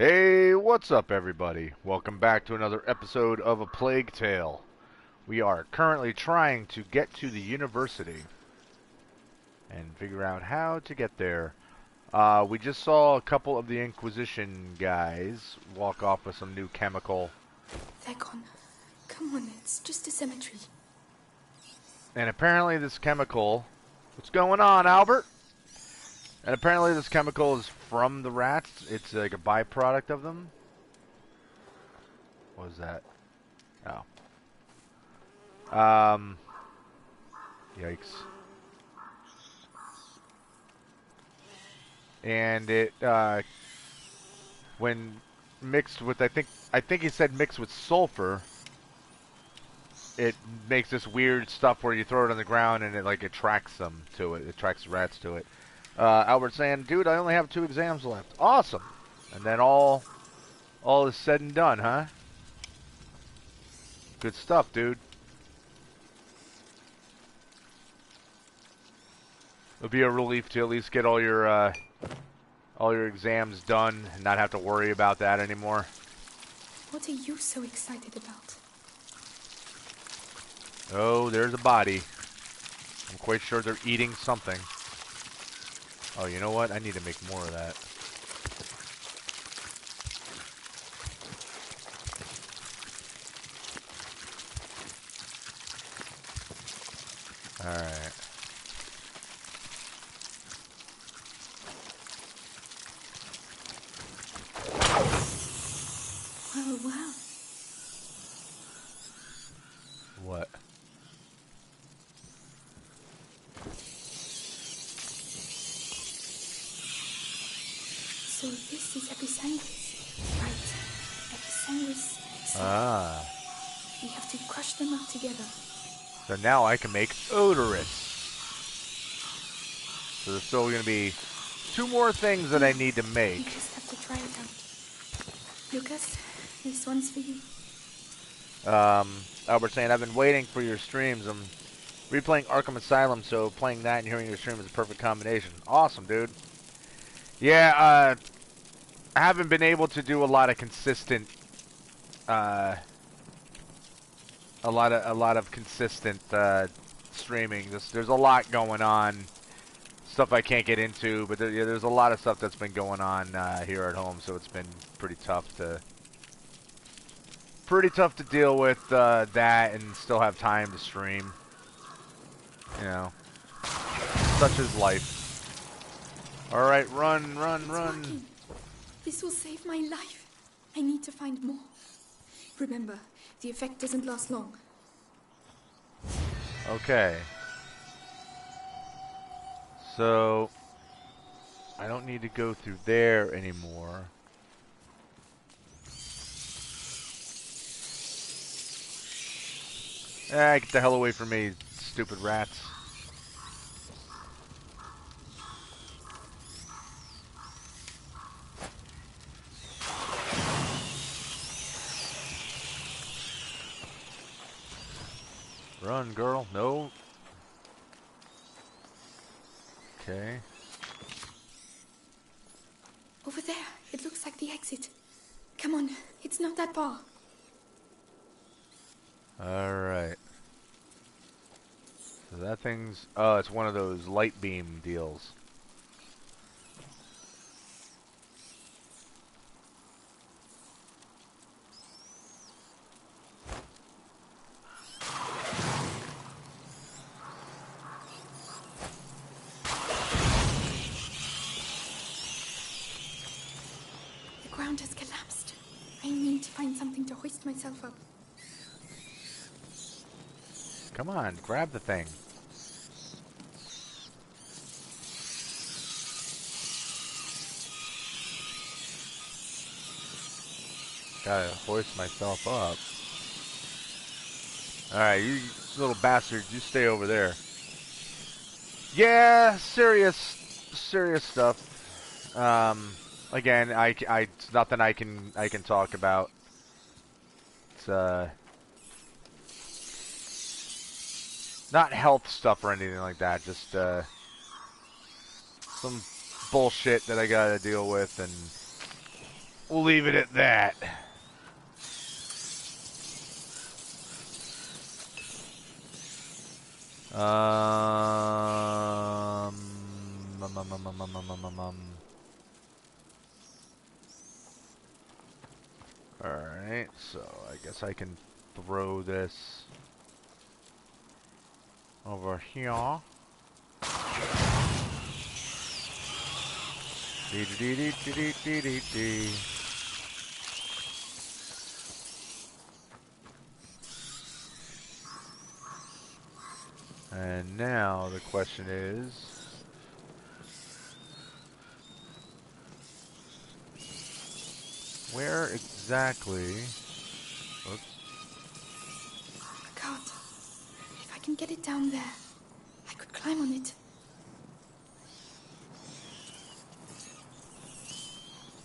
Hey, what's up, everybody? Welcome back to another episode of A Plague Tale. We are currently trying to get to the university and figure out how to get there. We just saw a couple of the Inquisition guys walk off with some new chemical. They're gone. Come on, it's just a cemetery. And apparently this chemical... What's going on, Albert? And apparently this chemical is from the rats. It's like a byproduct of them. What was that? Oh. Yikes. And it, when mixed with, I think he said mixed with sulfur, it makes this weird stuff where you throw it on the ground and it, like, attracts them to it. It attracts rats to it. Albert saying, dude, I only have 2 exams left. Awesome. And then all is said and done, huh? Good stuff, dude. It'll be a relief to at least get all your exams done and not have to worry about that anymore. What are you so excited about? Oh, there's a body. I'm quite sure they're eating something. Oh, you know what? I need to make more of that. Alright. Oh, wow. What? So this is ep5. Right. ep5. Ah. We have to crush them up together. So now I can make odorous. So there's still going to be 2 more things that I need to make. We just have to try it out. Lucas, this one's for you. Albert saying, I've been waiting for your streams. I'm replaying Arkham Asylum, so playing that and hearing your stream is a perfect combination. Awesome, dude. Yeah, I haven't been able to do a lot of consistent, a lot of consistent, streaming. There's a lot going on. Stuff I can't get into, but there's a lot of stuff that's been going on, here at home, so it's been pretty tough to deal with, that and still have time to stream. You know, such is life. Alright, run. Working. This will save my life. I need to find more. Remember, the effect doesn't last long. Okay. So, I don't need to go through there anymore. Get the hell away from me, stupid rats. Run, girl. No. Okay. Over there. It looks like the exit. Come on. It's not that far. Alright. So that thing's... Oh, it's one of those light beam deals. The ground has collapsed. I need to find something to hoist myself up. Come on, grab the thing. Gotta hoist myself up. Alright, you little bastards, you stay over there. Yeah, serious stuff. Again, it's nothing I can talk about. It's not health stuff or anything like that. Just some bullshit that I gotta deal with, and We'll leave it at that. Um, Alright, so I guess I can throw this over here. Dee dee dee dee dee dee dee dee. And now the question is, where exactly? Oops. God, if I can get it down there, I could climb on it.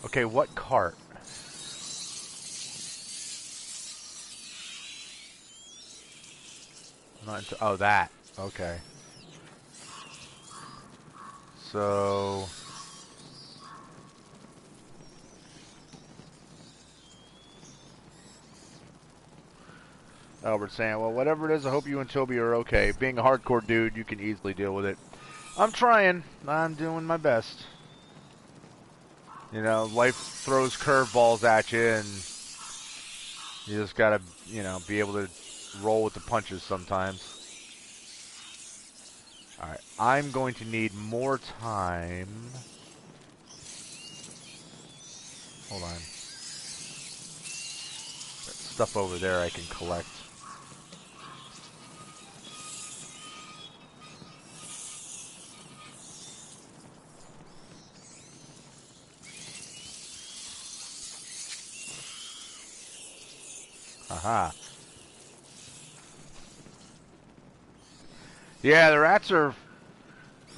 Okay, what cart? Not into, oh, that. Okay. So Albert saying, well, whatever it is, I hope you and Toby are okay. Being a hardcore dude, you can easily deal with it. I'm trying. I'm doing my best. You know, life throws curveballs at you, and you just gotta, you know, be able to roll with the punches sometimes. Alright, I'm going to need more time. Hold on. That stuff over there I can collect. Aha. Yeah, the rats are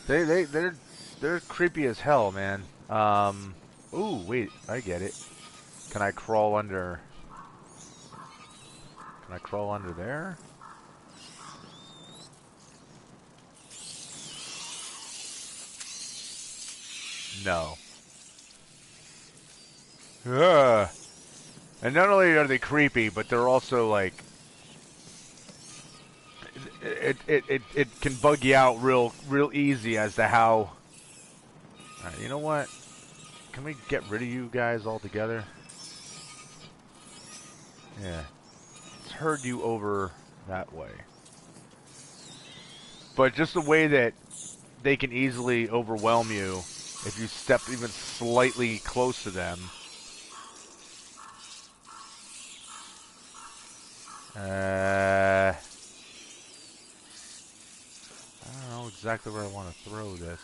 they're creepy as hell, man. Ooh, wait, I get it. Can I crawl under? Can I crawl under there? No. Ugh. And not only are they creepy, but they're also like it can bug you out real easy as to how. Alright, you know what? Can we get rid of you guys altogether? Yeah. Let's herd you over that way. But just the way that they can easily overwhelm you if you step even slightly close to them. I don't know exactly where I want to throw this.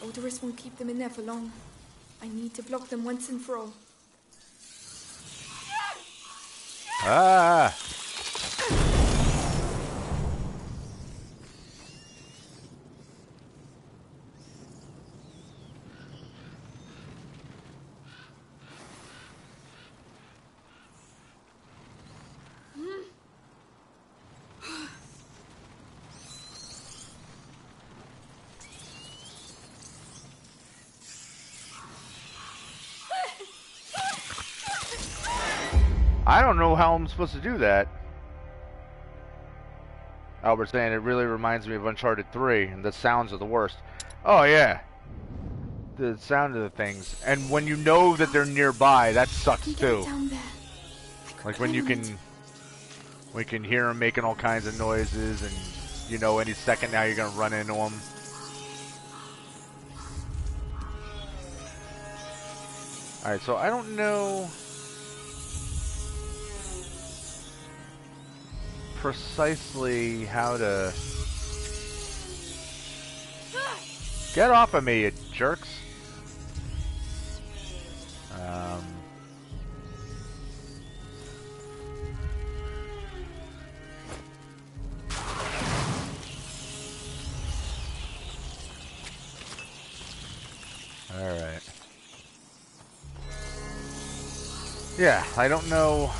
Odorous won't keep them in there for long. I need to block them once and for all. Ah! I don't know how I'm supposed to do that. Albert saying it really reminds me of Uncharted 3, and the sounds are the worst. Oh yeah, the sound of the things, and when you know that they're nearby, that sucks too. Like when you can, we can hear them making all kinds of noises, and you know any second now you're gonna run into them. All right, so I don't know precisely how to get off of me, you jerks. All right. Yeah, I don't know.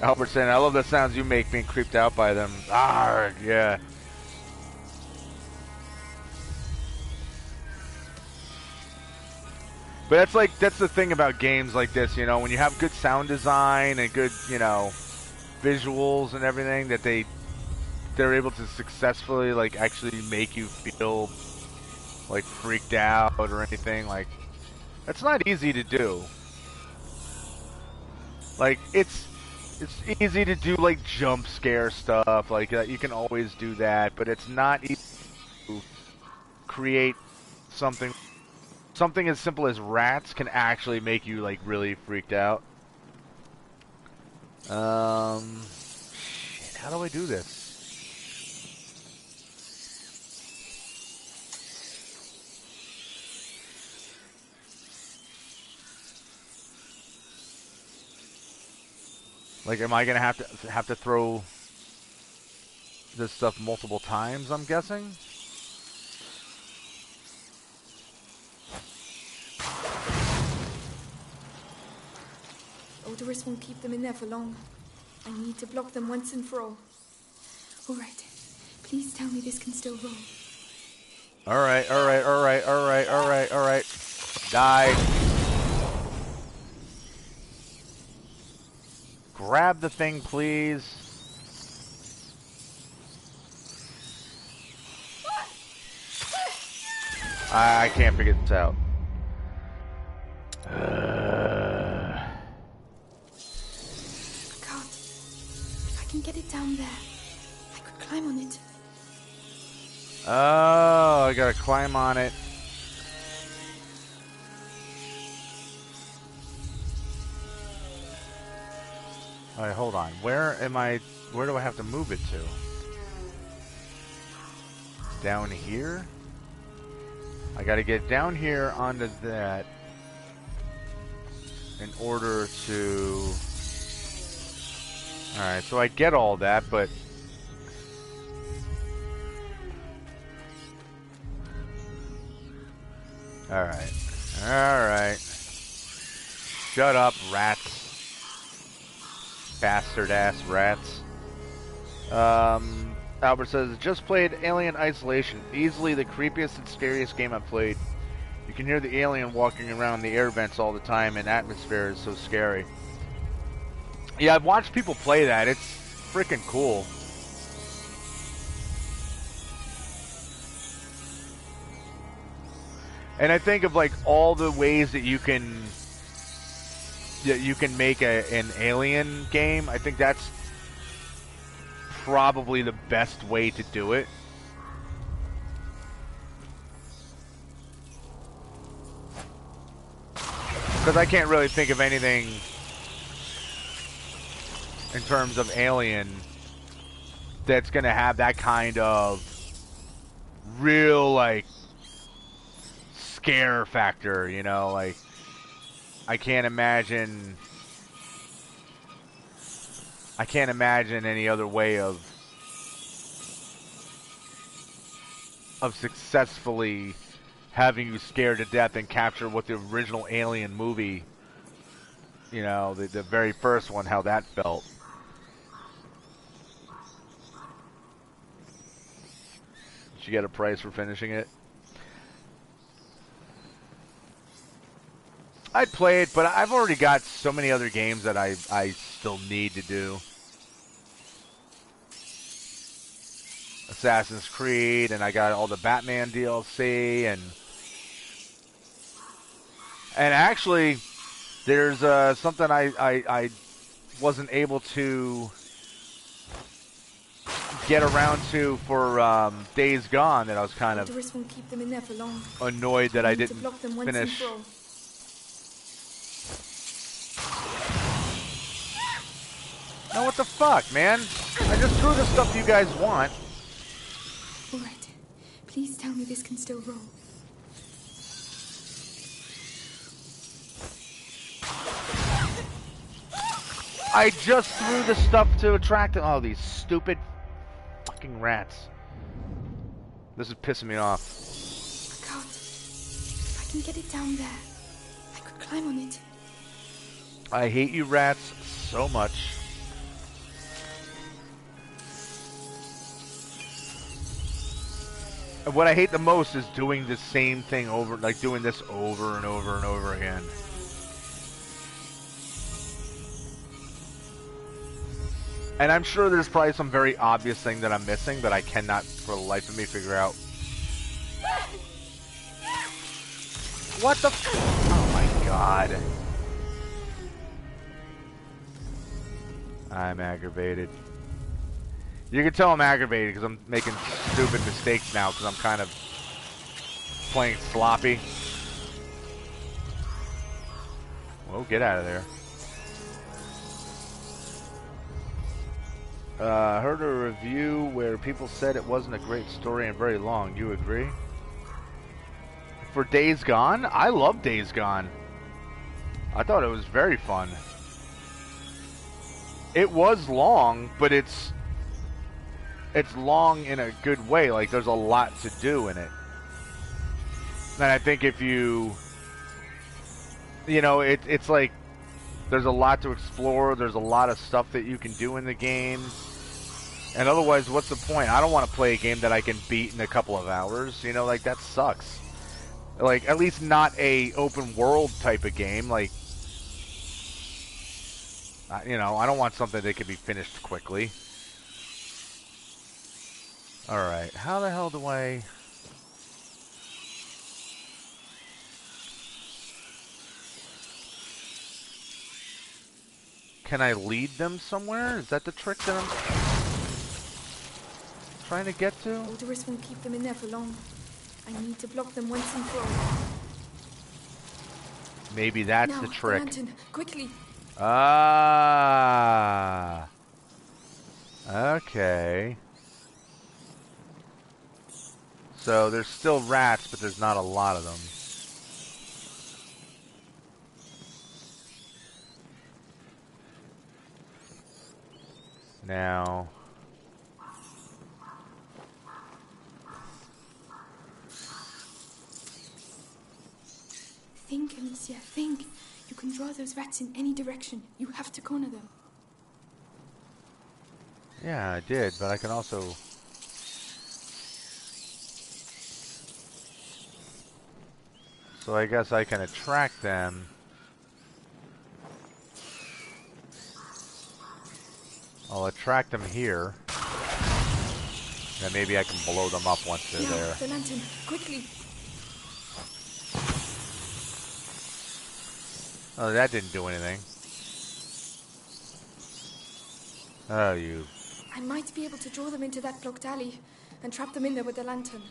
Albert saying, I love the sounds you make being creeped out by them. Ah, yeah. But that's the thing about games like this, you know, when you have good sound design and good, you know, visuals and everything, that they're able to successfully like actually make you feel like freaked out or anything. Like, that's not easy to do. Like, it's easy to do like jump scare stuff like that. You can always do that, but it's not easy to create something as simple as rats can actually make you like really freaked out. Shit, how do I do this? Like, am I gonna have to throw this stuff multiple times? I'm guessing. Odorous won't keep them in there for long. I need to block them once and for all. All right. Please tell me this can still roll. All right, all right, all right, all right, all right, all right. Die. Grab the thing, please. I can't figure this out. I can't. If I can get it down there, I could climb on it. Oh, I gotta climb on it. Alright, hold on. Where do I have to move it to? Down here? I gotta get down here onto that in order to... Alright, so I get all that, but... Alright. Alright. Shut up, rats. Bastard ass rats. Albert says, just played Alien Isolation. Easily the creepiest and scariest game I've played. You can hear the alien walking around the air vents all the time, and atmosphere is so scary. Yeah, I've watched people play that. It's freaking cool. And I think of like all the ways that you can make an alien game. I think that's probably the best way to do it. Because I can't really think of anything in terms of Alien that's going to have that kind of real, like, scare factor, you know? Like, I can't imagine any other way of successfully having you scared to death and capture what the original Alien movie, you know, the very first one, how that felt. Did you get a price for finishing it? I'd play it, but I've already got so many other games that I still need to do. Assassin's Creed, and I got all the Batman DLC, and actually, there's something I wasn't able to get around to for Days Gone that I was kind of won't keep them in there for long. Annoyed that I didn't finish. Now what the fuck, man? I just threw the stuff you guys want. All right. Please tell me this can still roll. I just threw the stuff to attract them. Oh, these stupid fucking rats. This is pissing me off. I can't. If I can get it down there, I could climb on it. I hate you rats so much. And what I hate the most is doing the same thing over, like doing this over and over and over again. And I'm sure there's probably some very obvious thing that I'm missing, but I cannot for the life of me figure out. What the f- Oh my god. I'm aggravated. You can tell I'm aggravated because I'm making stupid mistakes now because I'm kind of playing sloppy. Whoa, get out of there. Heard a review where people said it wasn't a great story and very long. You agree? For Days Gone? I love Days Gone. I thought it was very fun. It was long, but it's long in a good way. Like, there's a lot to do in it. And I think if you know, it's like there's a lot to explore. There's a lot of stuff that you can do in the game. And otherwise, what's the point? I don't want to play a game that I can beat in a couple of hours. You know, like, that sucks. Like, at least not a open world type of game. Like, you know, I don't want something that can be finished quickly. Alright, how the hell do I... Can I lead them somewhere? Is that the trick that I'm trying to get to? Odorous won't keep them in there for long. I need to block them once and for all. Maybe that's Now, the trick. The lantern, quickly. Ah. Okay. So there's still rats, but there's not a lot of them. Now... Think, Alicia, think. You can draw those rats in any direction. You have to corner them. Yeah, I did, but I can also... So I guess I can attract them. I'll attract them here. And maybe I can blow them up once they're there. The lantern, quickly. Oh, that didn't do anything. Oh, you... I might be able to draw them into that blocked alley and trap them in there with the lantern.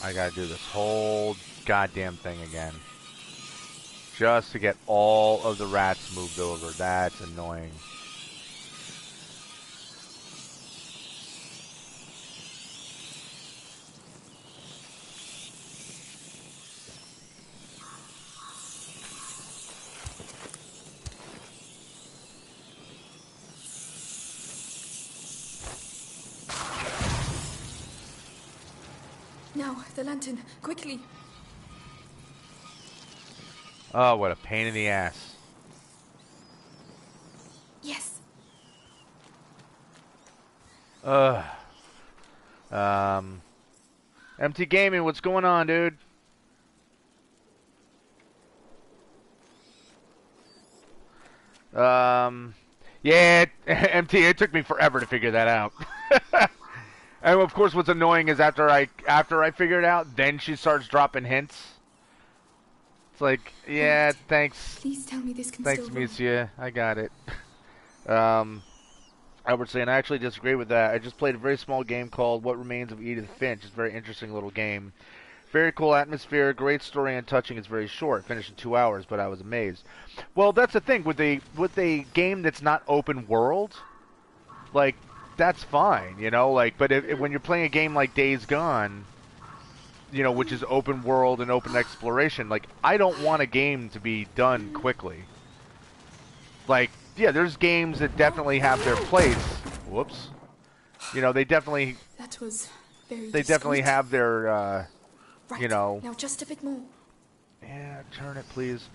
I gotta do this whole goddamn thing again. Just to get all of the rats moved over. That's annoying. Now, the lantern, quickly. Oh, what a pain in the ass. Yes. MT Gaming, what's going on, dude? Yeah, MT, it took me forever to figure that out. And of course, what's annoying is after I figure it out, then she starts dropping hints. It's like, yeah, thanks. Please tell me this can Thanks, still run. monsieur. I got it. Albert saying, I actually disagree with that. I just played a very small game called What Remains of Edith Finch. It's a very interesting little game. Very cool atmosphere, great story and touching. It's very short. Finished in 2 hours, but I was amazed. Well, that's the thing with a game that's not open world. Like, that's fine, you know. Like, but when you're playing a game like Days Gone, you know, which is open world and open exploration, like, I don't want a game to be done quickly. Like, yeah, there's games that definitely have their place. Whoops. You know, they definitely That was very they definitely discreet. have their you Right, know, now just a bit more. yeah, turn it please.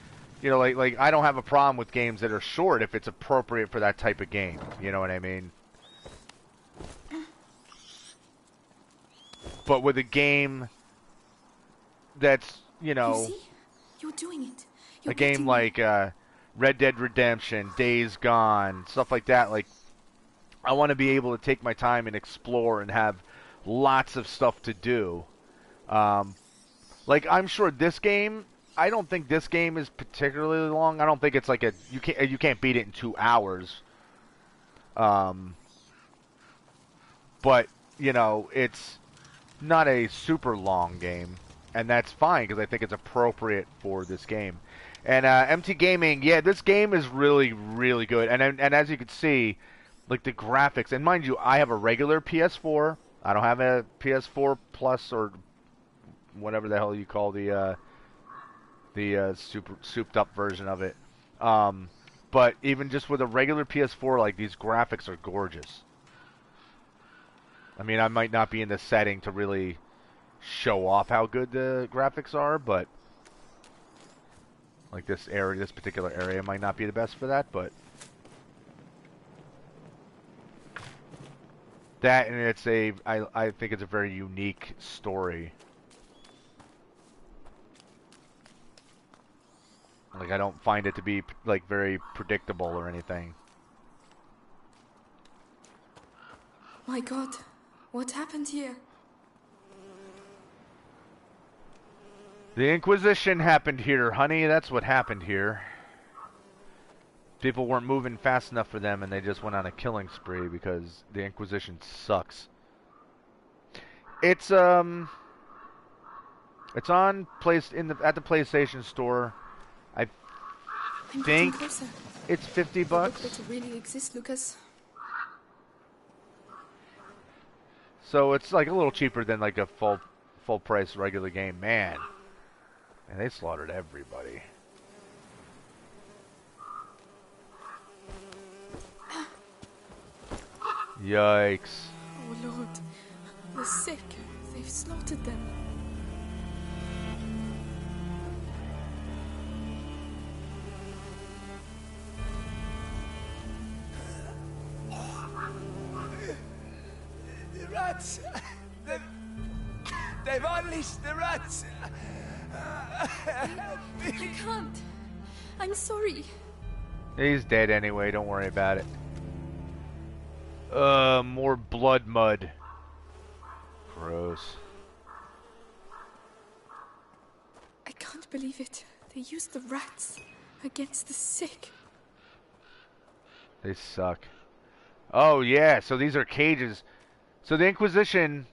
You know, like I don't have a problem with games that are short if it's appropriate for that type of game. You know what I mean? But with a game that's, you You know, see? You're doing it. a You're game getting there. like Red Dead Redemption, Days Gone, stuff like that, like I want to be able to take my time and explore and have lots of stuff to do. Um, like I'm sure this game, I don't think this game is particularly long. I don't think it's like you can't beat it in 2 hours. Um, but you know it's not a super long game, and that's fine because I think it's appropriate for this game. And MT Gaming, yeah, this game is really, really good. And as you can see, like the graphics, and mind you, I have a regular PS4. I don't have a PS4 Plus or whatever the hell you call the super souped up version of it. Um, but even just with a regular PS4, like these graphics are gorgeous. I mean, I might not be in the setting to really show off how good the graphics are, but like this particular area might not be the best for that, but that and I think it's a very unique story. Like I don't find it to be like very predictable or anything. My God, what happened here? The Inquisition happened here, honey. That's what happened here. People weren't moving fast enough for them, and they just went on a killing spree because the Inquisition sucks. It's it's on place in the at the PlayStation Store. I I'm getting think closer. it's 50 The booklet bucks. really exists, Lucas. So it's like a little cheaper than like a full price regular game. Man, and they slaughtered everybody. Yikes. Oh Lord, the sick. They've slaughtered them. The rats! They've unleashed the rats! I can't. I'm sorry. He's dead anyway, don't worry about it. More blood mud. Gross. I can't believe it. They used the rats against the sick. They suck. Oh yeah, so these are cages. So the Inquisition,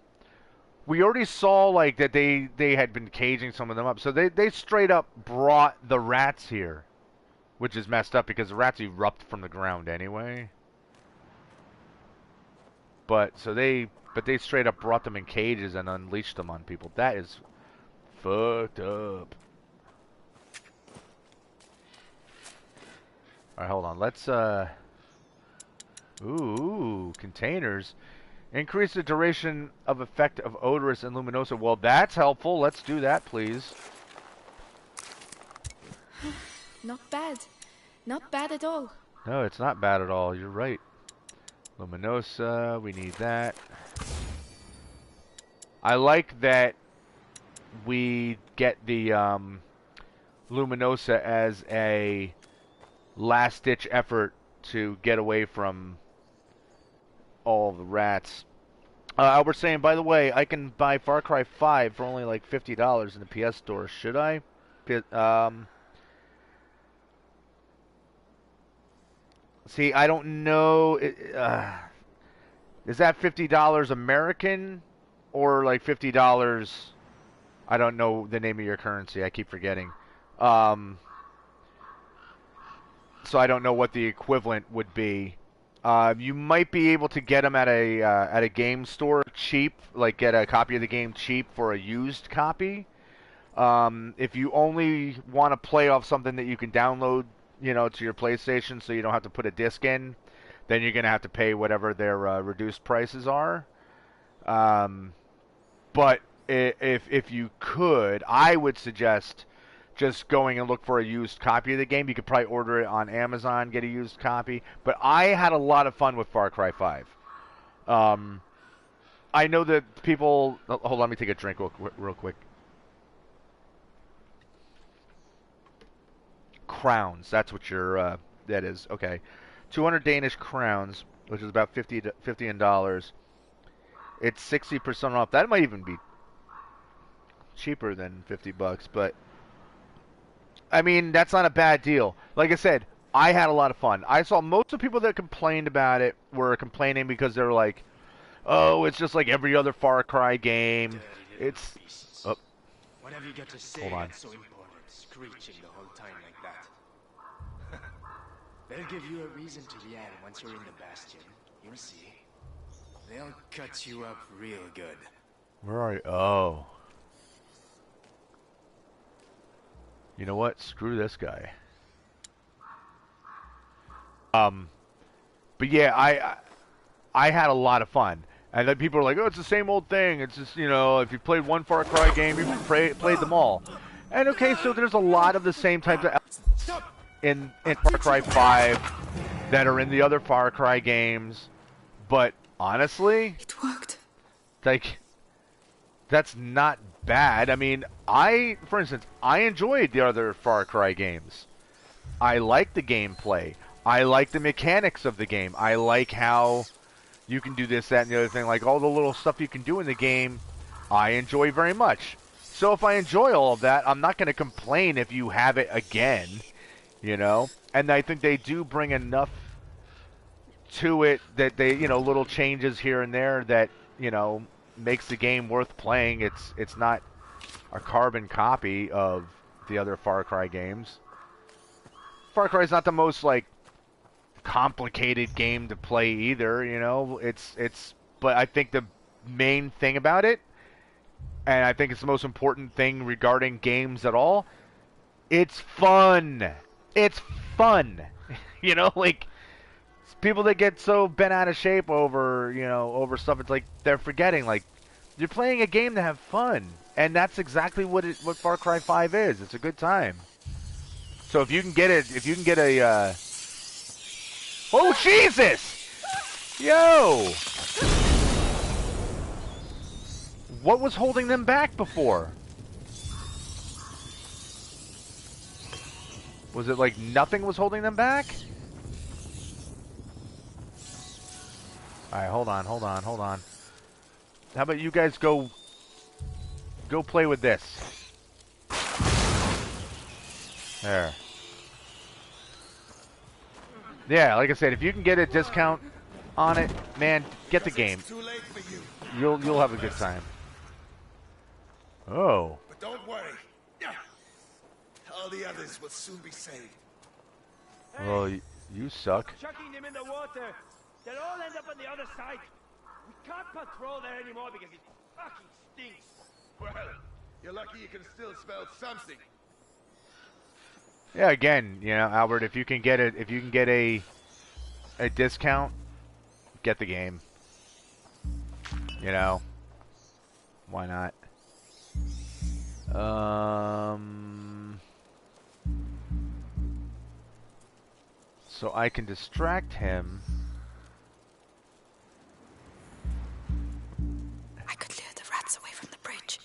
we already saw like that they had been caging some of them up. So they straight up brought the rats here, which is messed up because the rats erupt from the ground anyway. But they straight up brought them in cages and unleashed them on people. That is fucked up. All right, hold on. Let's ooh, containers. Increase the duration of effect of odorous and luminosa. Well, that's helpful. Let's do that, please. Not bad. Not bad at all. No, it's not bad at all. You're right. Luminosa, we need that. I like that we get the Luminosa as a last-ditch effort to get away from all the rats. Albert saying, by the way, I can buy Far Cry 5 for only like $50 in the PS Store. Should I? See, I don't know. Is that $50 American or like $50? I don't know the name of your currency. I keep forgetting. So I don't know what the equivalent would be. You might be able to get them at a game store cheap, like get a copy of the game cheap for a used copy. If you only want to play off something that you can download, you know, to your PlayStation, so you don't have to put a disc in, then you're going to have to pay whatever their reduced prices are. But if you could, I would suggest just going and look for a used copy of the game. You could probably order it on Amazon, get a used copy. But I had a lot of fun with Far Cry 5. I know that people... Hold on, let me take a drink real quick. Crowns, that's what your... that is, okay. 200 Danish crowns, which is about 50 in dollars. It's 60% off. That might even be cheaper than $50, but... I mean, that's not a bad deal. Like I said, I had a lot of fun. I saw most of the people that complained about it were complaining because they were like, oh, it's just like every other Far Cry game. It's... Oh. What have you got to say Hold on. that's so important, screeching the whole time like that? They'll give you a reason to yell once you're in the Bastion. You'll see. They'll cut you up real good. Where are you? Oh. You know what? Screw this guy. But yeah, I had a lot of fun. And then people are like, oh, it's the same old thing. It's just, you know, if you played one Far Cry game, you've played them all. And okay, so there's a lot of the same types of elements in Far Cry 5 that are in the other Far Cry games. But honestly, It worked. like, that's not bad. I mean, for instance, I enjoyed the other Far Cry games. I like the gameplay. I like the mechanics of the game. I like how you can do this, that, and the other thing. Like, all the little stuff you can do in the game, I enjoy very much. So if I enjoy all of that, I'm not going to complain if you have it again, you know? And I think they do bring enough to it that they, you know, little changes here and there that, you know, makes the game worth playing. It's not a carbon copy of the other Far Cry games. Far Cry is not the most, like, complicated game to play either, you know. But I think the main thing about it, and I think it's the most important thing regarding games at all, it's fun. It's fun. You know, like, people that get so bent out of shape over, you know, over stuff, it's like they're forgetting, like, you're playing a game to have fun. And that's exactly what Far Cry 5 is. It's a good time. So if you can get it, a oh, Jesus! Yo! What was holding them back before? Was it like nothing was holding them back? Alright, hold on. How about you guys go play with this? There. Yeah, like I said, if you can get a discount on it, man, get the game. Too late for you. You'll have a good time. Oh. But don't worry. All the others will soon be saved. Well, you suck. Chucking them in the water. They'll all end up on the other side. We can't patrol there anymore because it fucking stinks. Well, you're lucky you can still smell something. Yeah, again, you know, Albert, if you can get a discount, get the game. You know, why not? So I can distract him. I could lure the rats away from the bridge.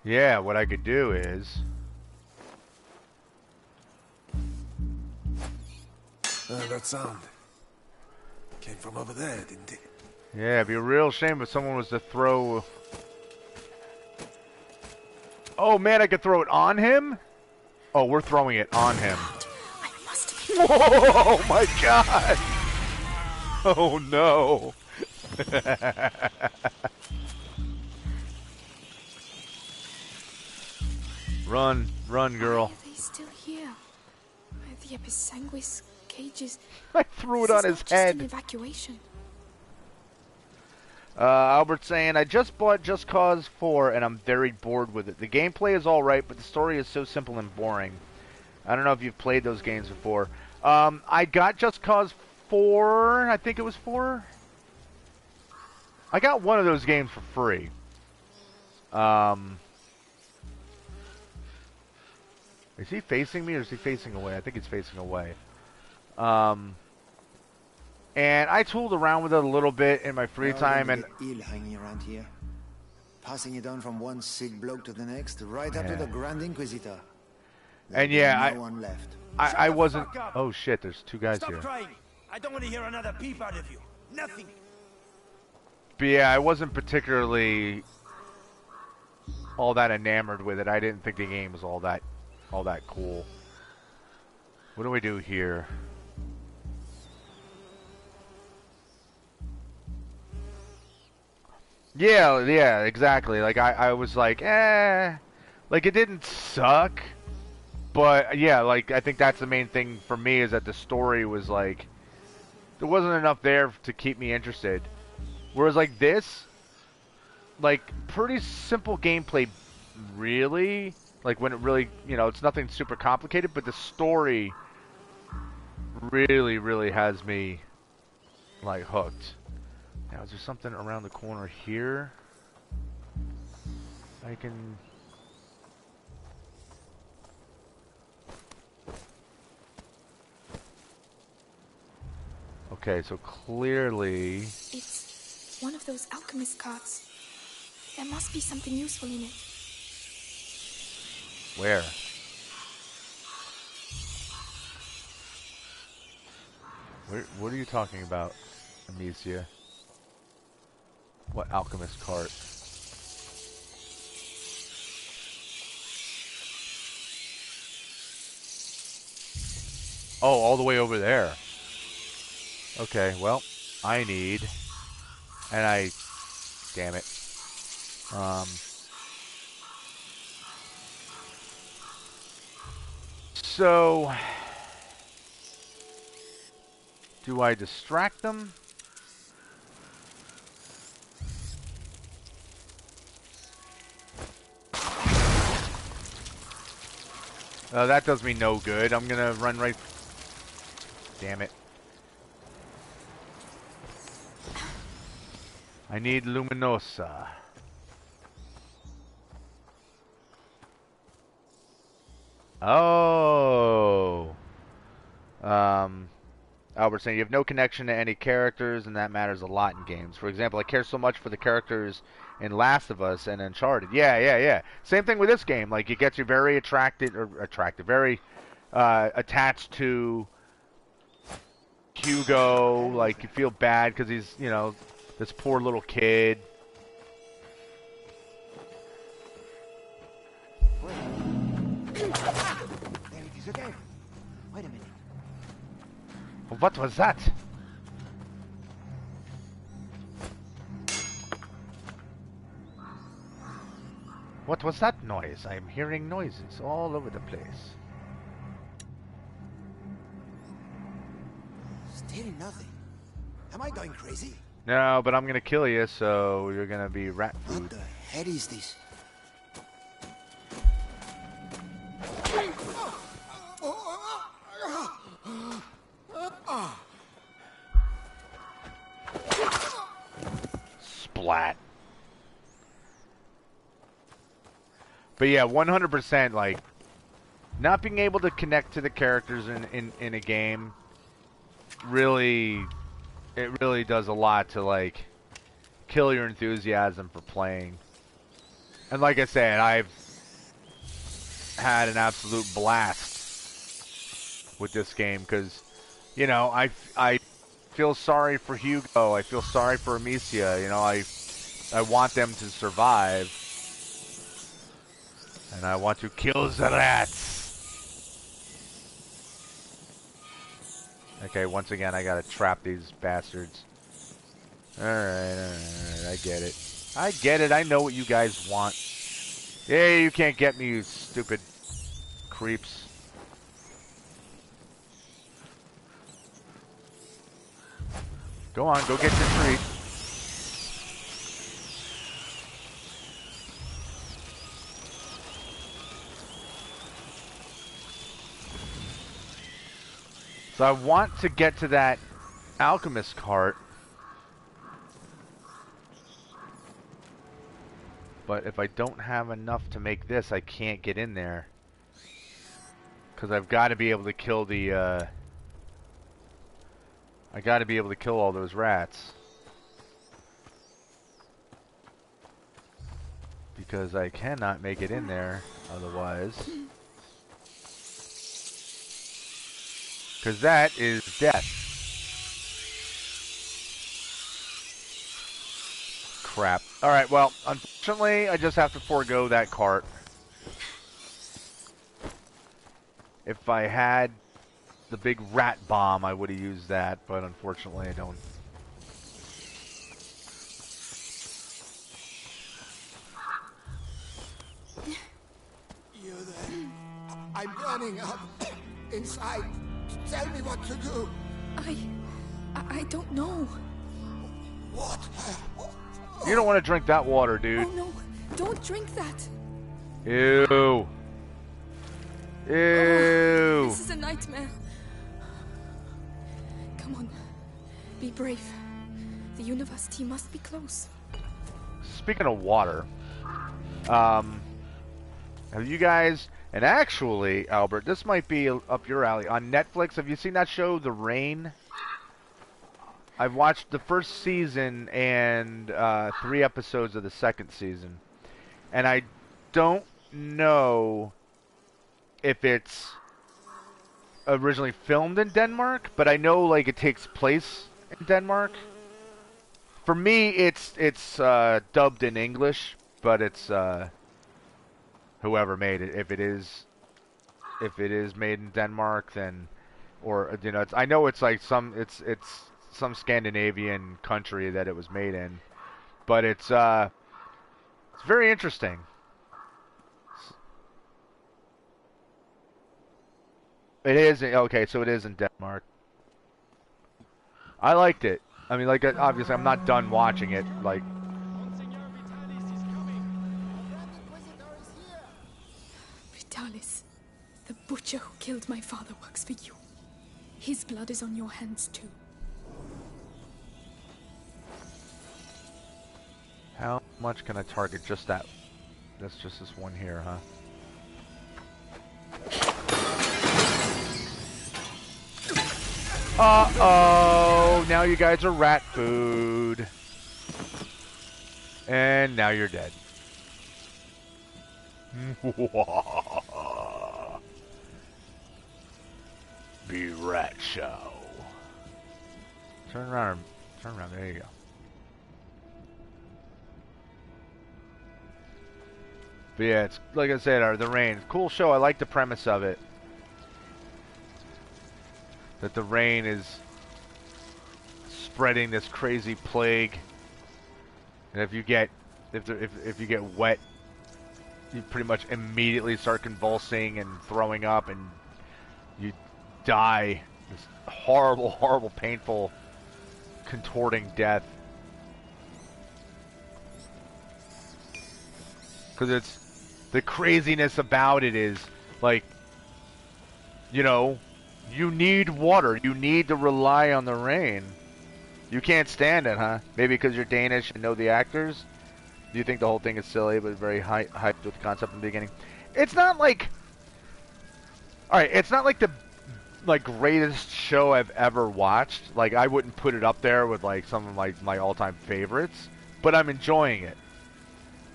Yeah, what I could do is... That sound came from over there, didn't it? Yeah, it'd be a real shame if someone was to throw... Oh man, I could throw it on him? Oh, we're throwing it on him. I must be. Oh my god! Oh no! Run, girl. Why are they still here? The ep5 cages. I threw it on his This is not just an head. evacuation. Albert's saying, I just bought Just Cause 4 and I'm very bored with it. The gameplay is alright, but the story is so simple and boring. I don't know if you've played those games before. I got Just Cause 4, I think it was 4. I got one of those games for free. Is he facing me or is he facing away? I think he's facing away. And I tooled around with it a little bit in my free time, and ill hanging around here, passing it on from one sick bloke to the next, right up to the Grand Inquisitor. And yeah, no one left. I wasn't. Oh shit! There's two guys Stop here. crying. I don't want to hear another peep out of you. Nothing. But yeah, I wasn't particularly all that enamored with it. I didn't think the game was all that cool. What do we do here? Yeah, exactly. Like I was like, like it didn't suck, but yeah, like I think that's the main thing for me is that the story was like there wasn't enough there to keep me interested. Whereas like this, like pretty simple gameplay, really. Like when it really, it's nothing super complicated, but the story really has me like hooked. Now, is there something around the corner here? I can... Okay, so clearly... It's one of those alchemist cards. There must be something useful in it. Where? What are you talking about, Amicia? What alchemist cart? Oh, all the way over there. Okay, well, I need... And I... Damn it. So... Do I distract them? That does me no good. I'm gonna run right... Damn it. I need Luminosa. Oh. Albert saying you have no connection to any characters, and that matters a lot in games. For example, I care so much for the characters in Last of Us and Uncharted. Yeah. Same thing with this game. Like, it gets you very very attached to Hugo. Like, you feel bad because he's, this poor little kid. There it is again. Wait a minute. What was that? What was that noise? I am hearing noises all over the place. Still nothing. Am I going crazy? No, but I'm gonna kill you, so you're gonna be rat food. What the hell is this? Splat. But yeah, 100%, like, not being able to connect to the characters in a game really, it really does a lot to, like, kill your enthusiasm for playing. And like I said, I've had an absolute blast with this game because, I feel sorry for Hugo. I feel sorry for Amicia. I want them to survive. And I want to kill the rats. Okay, once again, I gotta trap these bastards. Alright, I get it. I know what you guys want. Yeah, you can't get me, you stupid creeps. Go on, go get your treat. So I want to get to that alchemist cart. But if I don't have enough to make this, I can't get in there. Because I've got to be able to kill the, I got to be able to kill all those rats. Because I cannot make it in there otherwise. Because that is death. Crap. Alright, well, unfortunately, I just have to forego that cart. If I had the big rat bomb, I would have used that, but unfortunately I don't. You there? I'm burning up inside. Tell me what to do. I don't know. What? You don't want to drink that water, dude. Oh no, don't drink that. Ew. Ew. Oh, this is a nightmare. Come on, be brave. The university must be close. Speaking of water, have you guys, and actually, Albert, this might be up your alley. On Netflix, have you seen that show, The Rain? I've watched the first season and 3 episodes of the second season. And I don't know if it's originally filmed in Denmark, but I know like it takes place in Denmark. For me, it's dubbed in English, but it's whoever made it. If it is made in Denmark, then, or you know, I know it's like it's some Scandinavian country that it was made in, but it's very interesting. It is okay, so it is in Denmark. I liked it. I mean, like obviously, I'm not done watching it. Like, Vitalis, the butcher who killed my father works for you. His blood is on your hands too. how much can I target just that? That's just this one here, huh? Uh-oh! Now you guys are rat food. And now you're dead. Be rat show. Turn around. Turn around. There you go. But yeah, it's like I said, The Rain. Cool show. I like the premise of it. That the rain is spreading this crazy plague, and if you get if you get wet, you pretty much immediately start convulsing and throwing up, and you die this horrible, horrible, painful, contorting death. Because it's the craziness about it is like, you know. You need water. You need to rely on the rain. You can't stand it, huh? Maybe because you're Danish and know the actors? Do you think the whole thing is silly, but very hyped with the concept in the beginning? It's not like... Alright, it's not like the greatest show I've ever watched. Like, I wouldn't put it up there with like some of my all-time favorites. But I'm enjoying it.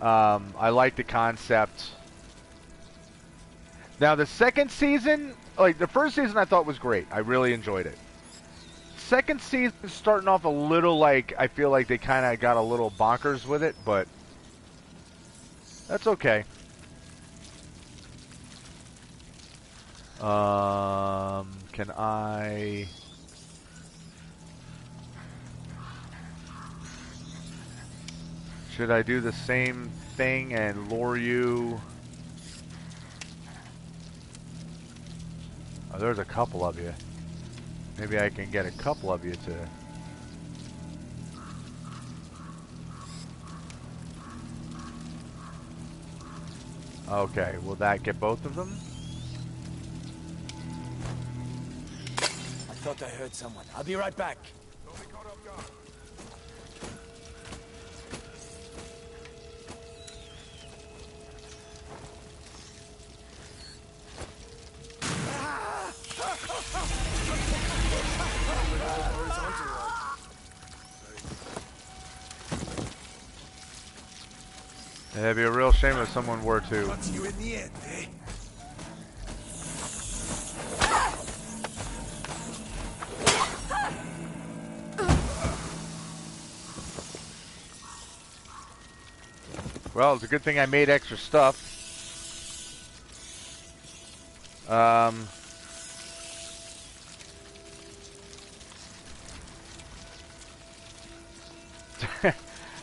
I like the concept. Now, the second season... Like, the first season I thought was great. I really enjoyed it. Second season is starting off a little like... I feel like they kind of got a little bonkers with it, but... That's okay. Can I... Should I do the same thing and lure you... Oh, there's a couple of you. Maybe I can get a couple of you to... Okay, will that get both of them? thought I heard someone. I'll be right back. It'd be a real shame if someone were to. Got you in the end, eh? Well, it's a good thing I made extra stuff.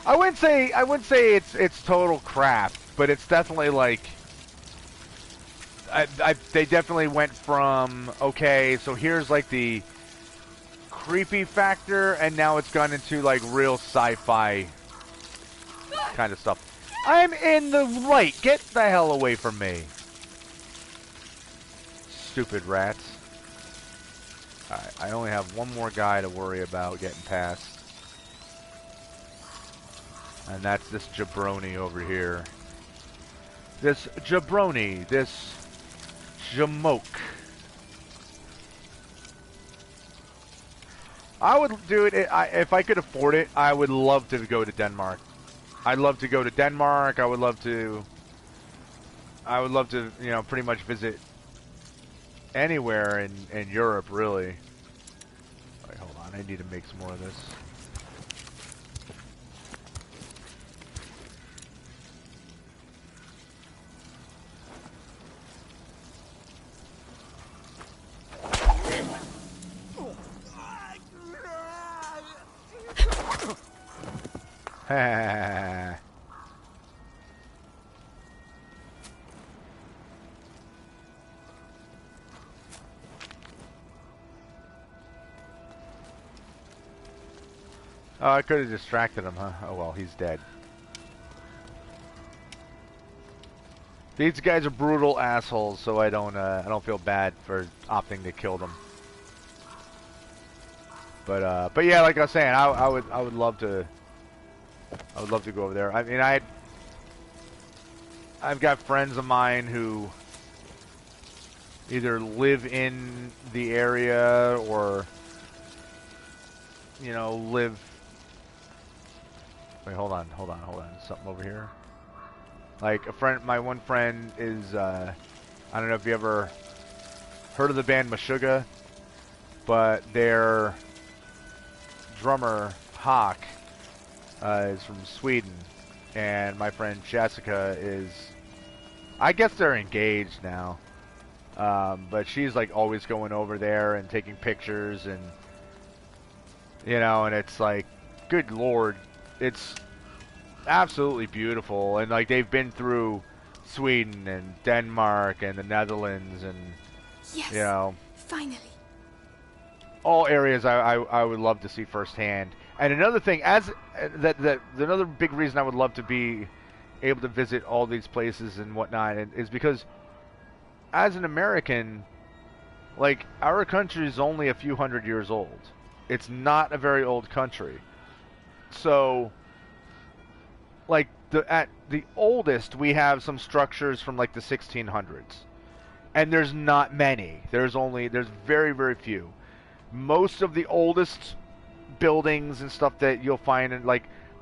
I wouldn't say it's total crap, but it's definitely like they definitely went from, okay, so here's like the creepy factor, and now it's gone into like real sci-fi kind of stuff. I'm in the light. Get the hell away from me. Stupid rats. Alright, I only have one more guy to worry about getting past. And that's this jabroni over here. This jabroni. This jamoke. I would do it, if I could afford it, I would love to go to Denmark. I'd love to go to Denmark. I would love to, you know, pretty much visit anywhere in Europe, really. Wait, hold on. I need to make some more of this. Oh, I could have distracted him, huh? Oh well, he's dead. These guys are brutal assholes, so I don't feel bad for opting to kill them. But yeah, like I was saying, I would love to go over there. I mean, I've got friends of mine who either live in the area or, you know, live. Wait, hold on. Something over here. Like my one friend is, I don't know if you ever heard of the band Meshuggah, but their drummer Hawk is from Sweden, and my friend Jessica is, I guess they're engaged now, but she's like always going over there and taking pictures, and you know, and it's like, good lord, it's absolutely beautiful. And like, they've been through Sweden and Denmark and the Netherlands, and Yes, you know, finally. all areas I would love to see firsthand. And another thing, another big reason I would love to be able to visit all these places and whatnot, is because as an American, like, our country is only a few hundred years old. It's not a very old country. So, like, at the oldest, we have some structures from like the 1600s, and there's not many. There's very, very few. Most of the oldest buildings and stuff that you'll find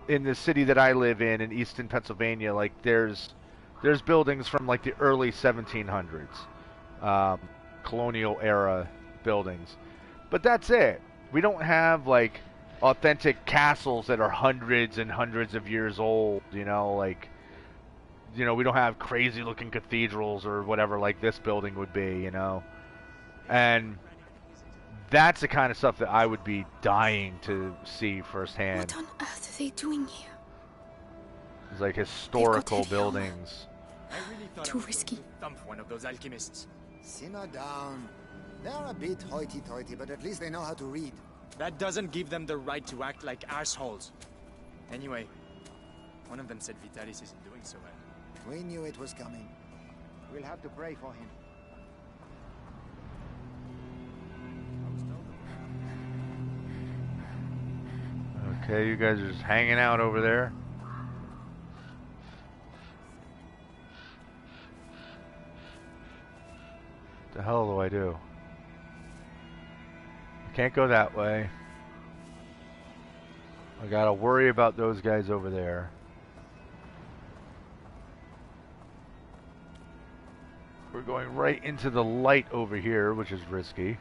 in the city that I live in Easton, Pennsylvania, like there's buildings from like the early 1700s, colonial era buildings. But that's it. We don't have like authentic castles that are hundreds and hundreds of years old, you know, like, you know, we don't have crazy looking cathedrals or whatever like this building would be, you know. And that's the kind of stuff that I would be dying to see firsthand. What on earth are they doing here? It's like historical buildings. I really thought Too I was risky. going to thump one of those alchemists. Simmer down. They're a bit hoity-toity, but at least they know how to read. That doesn't give them the right to act like assholes. Anyway, one of them said Vitalis isn't doing so well. We knew it was coming. We'll have to pray for him. Okay, you guys are just hanging out over there. What the hell do I do? I can't go that way. I gotta worry about those guys over there. We're going right into the light over here, which is risky.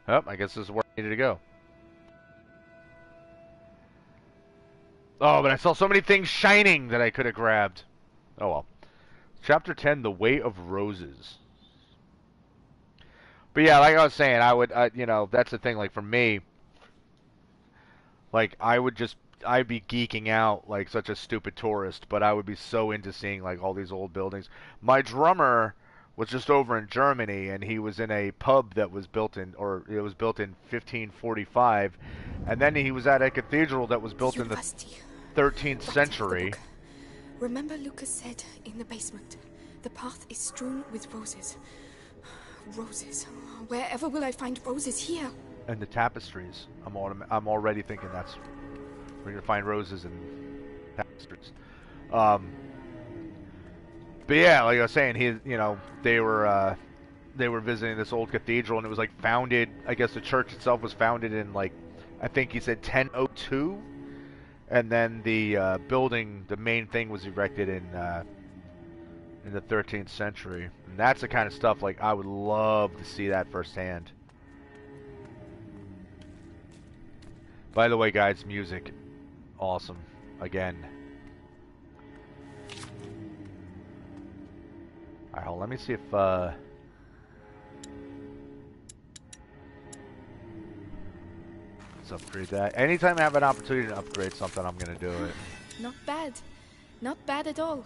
Oh, I guess this is where I needed to go. Oh, but I saw so many things shining that I could have grabbed. Oh well. Chapter 10, The Way of Roses. But yeah, like I was saying, I would, you know, that's the thing, like for me, like I'd be geeking out like such a stupid tourist, but I would be so into seeing like all these old buildings. My drummer was just over in Germany, and he was in a pub that was built in, or it was built in 1545, and then he was at a cathedral that was built in the 13th century. Remember Lucas said in the basement, the path is strewn with roses. Roses. Wherever will I find roses here? And the tapestries. I'm already thinking that's we're gonna find roses and tapestries. But yeah, like I was saying, they were visiting this old cathedral, and it was like founded. I guess the church itself was founded in like, I think he said 1002, and then the building, the main thing, was erected in the 13th century. And that's the kind of stuff like I would love to see that firsthand. By the way, guys, music, awesome. Again. Alright, hold on, let me see if let's upgrade that. Anytime I have an opportunity to upgrade something, I'm gonna do it. Not bad. Not bad at all.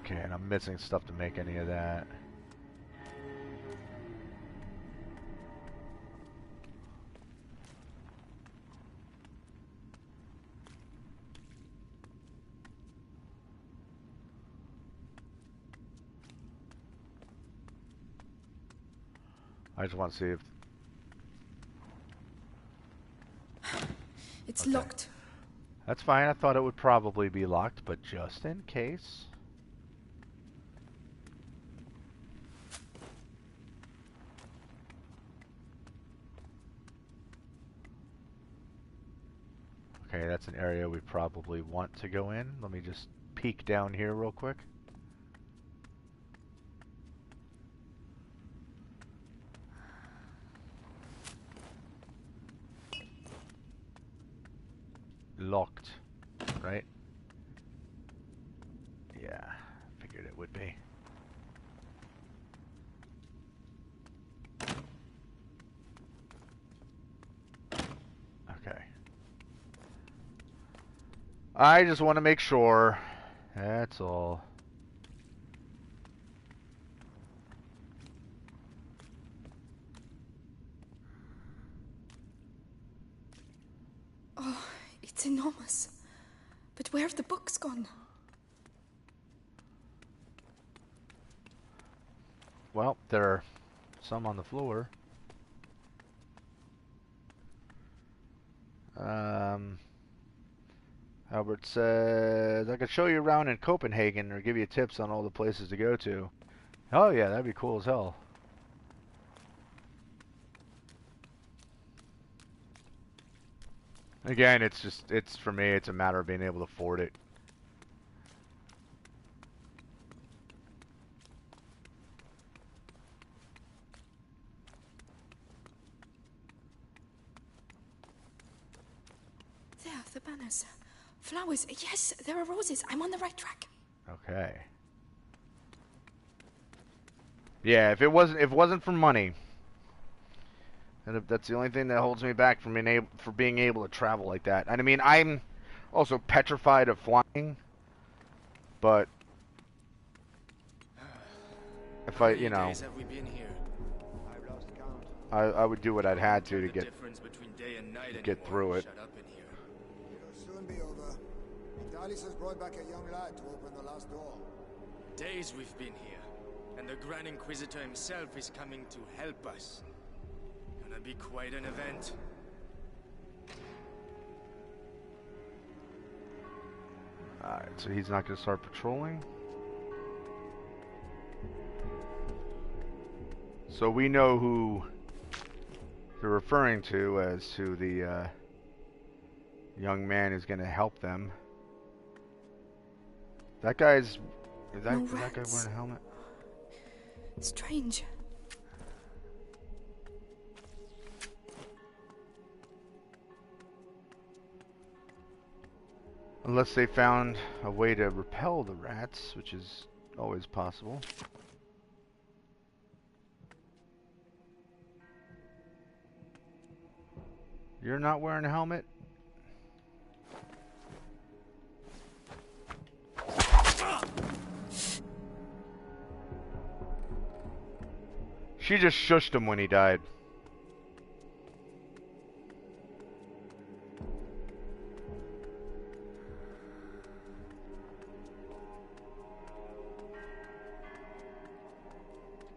Okay, and I'm missing stuff to make any of that. I just want to see if... It's okay. locked. That's fine. I thought it would probably be locked, but just in case... Okay, that's an area we probably want to go in. Let me just peek down here real quick. Locked, right? Yeah, figured it would be. Okay. I just want to make sure. That's all. Oh, it's enormous. But where have the books gone? Well, there are some on the floor. Albert says, I could show you around in Copenhagen or give you tips on all the places to go to. Oh yeah, that'd be cool as hell. Again, it's for me, it's a matter of being able to afford it. There, the banners. Flowers. Yes, there are roses. I'm on the right track. Okay. Yeah, if it wasn't for money, that's the only thing that holds me back from being able to travel like that. And I mean, I'm also petrified of flying, but if I, you know, I would do what I'd had to get through it. It'll soon be over. Vitalis has brought back a young lad to open the last door. Days we've been here. And the Grand Inquisitor himself is coming to help us. Gonna be quite an event. Alright, so he's not gonna start patrolling. So we know who they're referring to as to the young man who's gonna help them. That guy's... Is that guy wearing a helmet? Strange. Unless they found a way to repel the rats, which is always possible. You're not wearing a helmet? She just shushed him when he died.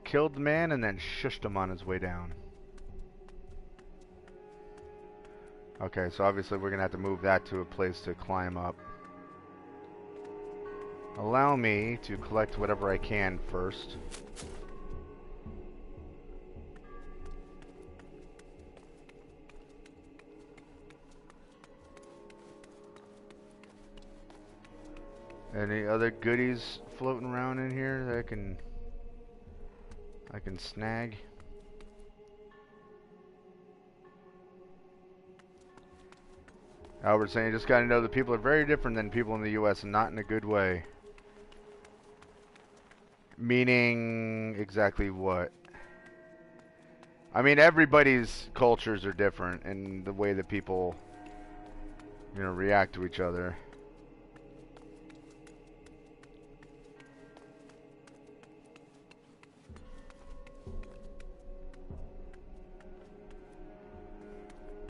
Killed the man and then shushed him on his way down. Okay, so obviously we're gonna have to move that to a place to climb up. Allow me to collect whatever I can first. Any other goodies floating around in here that I can snag? Albert saying you just gotta know that people are very different than people in the US and not in a good way. Meaning exactly what? I mean, everybody's cultures are different and the way that people, you know, react to each other.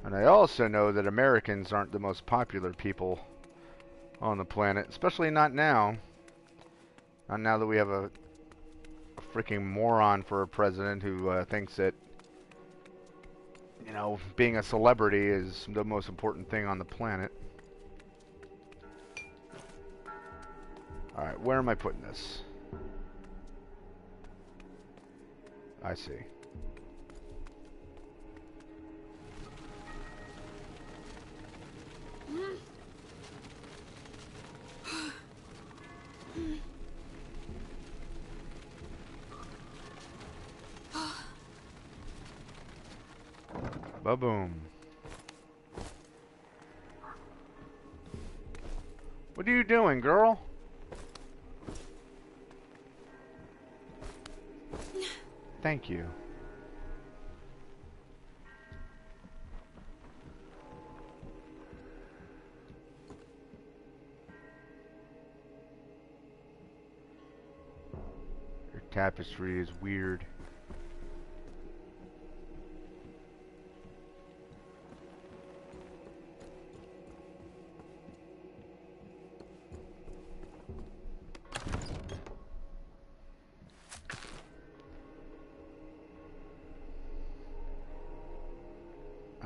And I also know that Americans aren't the most popular people on the planet, especially not now. Not now that we have a freaking moron for a president who thinks that, you know, being a celebrity is the most important thing on the planet. Alright, where am I putting this? I see. Ba-boom. What are you doing, girl? Thank you. Your tapestry is weird.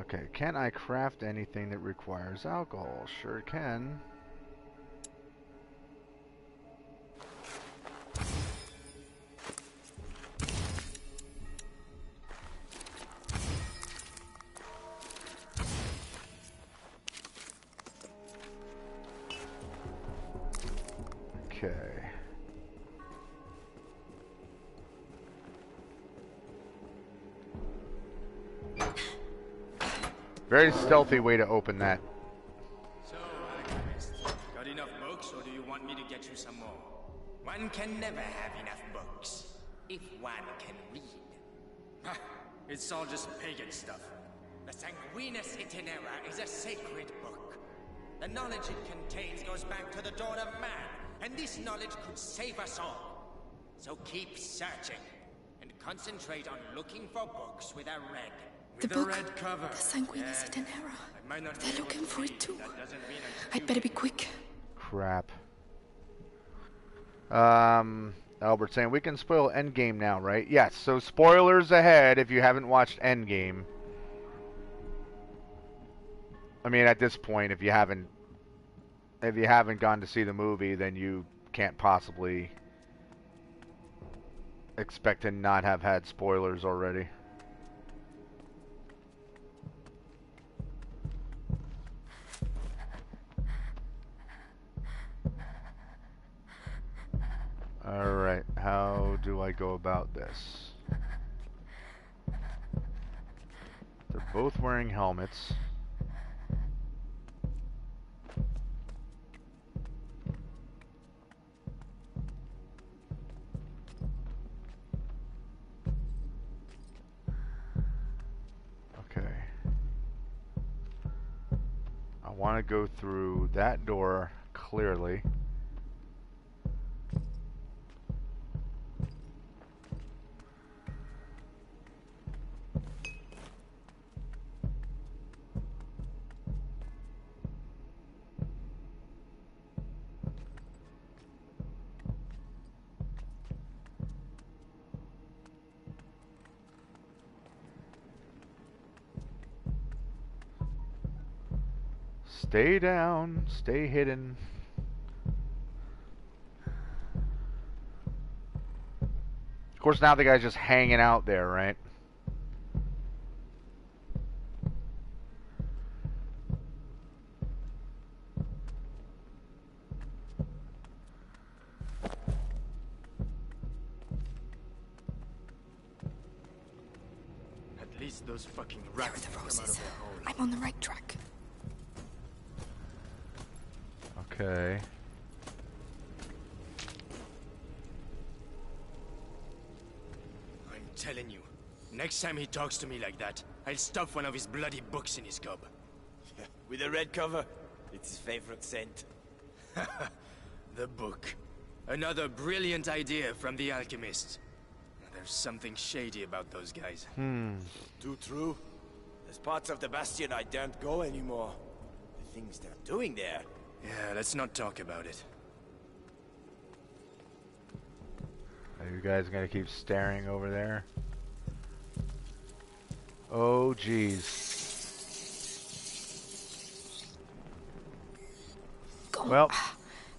Okay, can I craft anything that requires alcohol? Sure can. Okay. Very stealthy way to open that. So, alchemist, got enough books, or do you want me to get you some more? One can never have enough books, if one can read. Ah, it's all just pagan stuff. The Sanguinis Itinera is a sacred book. The knowledge it contains goes back to the dawn of man, and this knowledge could save us all. So keep searching, and concentrate on looking for books with a red. The With a book, red cover. the Sanguinis Yeah. Itinera. I might not be They're able looking to for read, it too. that doesn't mean I'm I'd better be quick. Crap. Albert saying we can spoil Endgame now, right? Yes. So spoilers ahead if you haven't watched Endgame. I mean, at this point, if you haven't gone to see the movie, then you can't possibly expect to not have had spoilers already. Alright, how do I go about this? They're both wearing helmets. Okay. I want to go through that door clearly. Stay down, stay hidden. Of course, now the guy's just hanging out there, right? At least those fucking There are rats the come out of roses. their hole. I'm on the right track. Okay. I'm telling you, next time he talks to me like that, I'll stuff one of his bloody books in his gob. Yeah, with a red cover. It's his favorite scent. The book. Another brilliant idea from the alchemists. There's something shady about those guys. Too true. There's parts of the Bastion I daren't go anymore. The things they're doing there. Yeah, let's not talk about it. Are you guys gonna keep staring over there? Oh, jeez. Go. Well,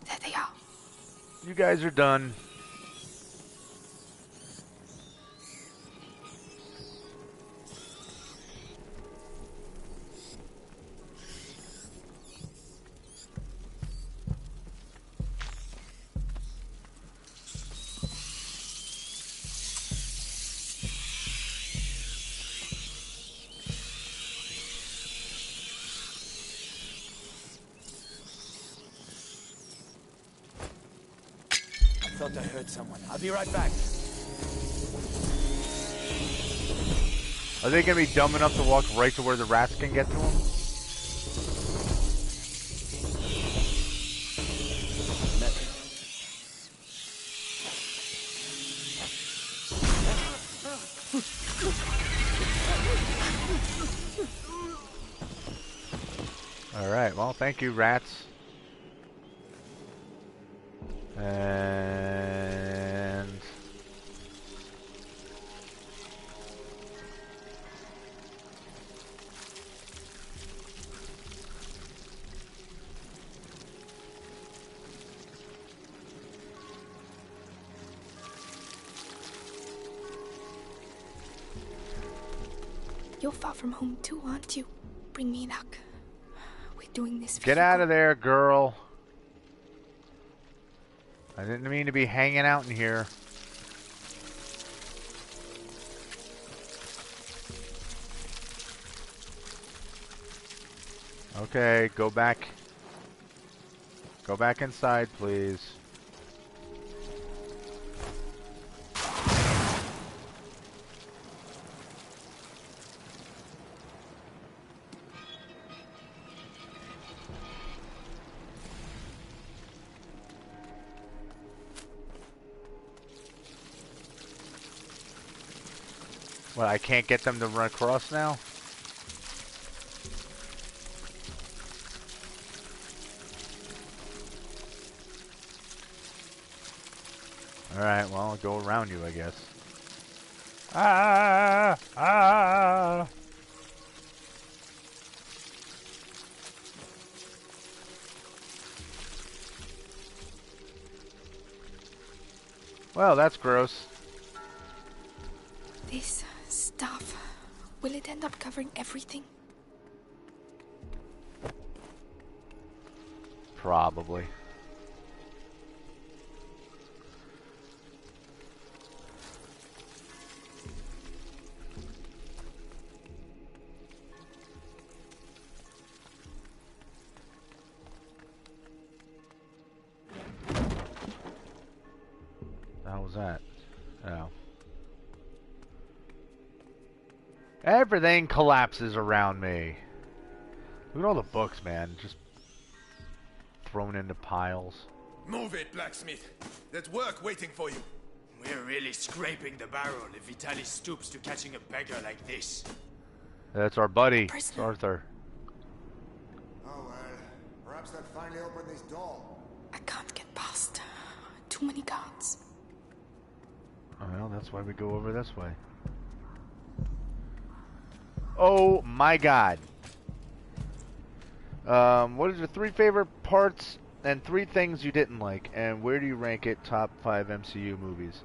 There they are. you guys are done. I thought I heard someone. I'll be right back. Are they gonna be dumb enough to walk right to where the rats can get to them? Alright, well, thank you, rats. And... You're far from home too, aren't you? Bring me luck. We're doing this for Get out of Hugo. there, girl. I didn't mean to be hanging out in here. Okay, go back. Go back inside, please. What, I can't get them to run across now? Alright, well, I'll go around you, I guess. Ah! Ah! Well, that's gross. This stuff, will it end up covering everything? Probably. How was that? Oh. Everything collapses around me. Look at all the books, man. Just thrown into piles. Move it, blacksmith. There's work waiting for you. We're really scraping the barrel if Vitalis stoops to catching a beggar like this. That's our buddy, it's Prisoner. Arthur. Oh, well, perhaps that finally opened this door. I can't get past. Too many guards. Well, that's why we go over this way. Oh my god. What are your 3 favorite parts and 3 things you didn't like? And where do you rank it top 5 MCU movies?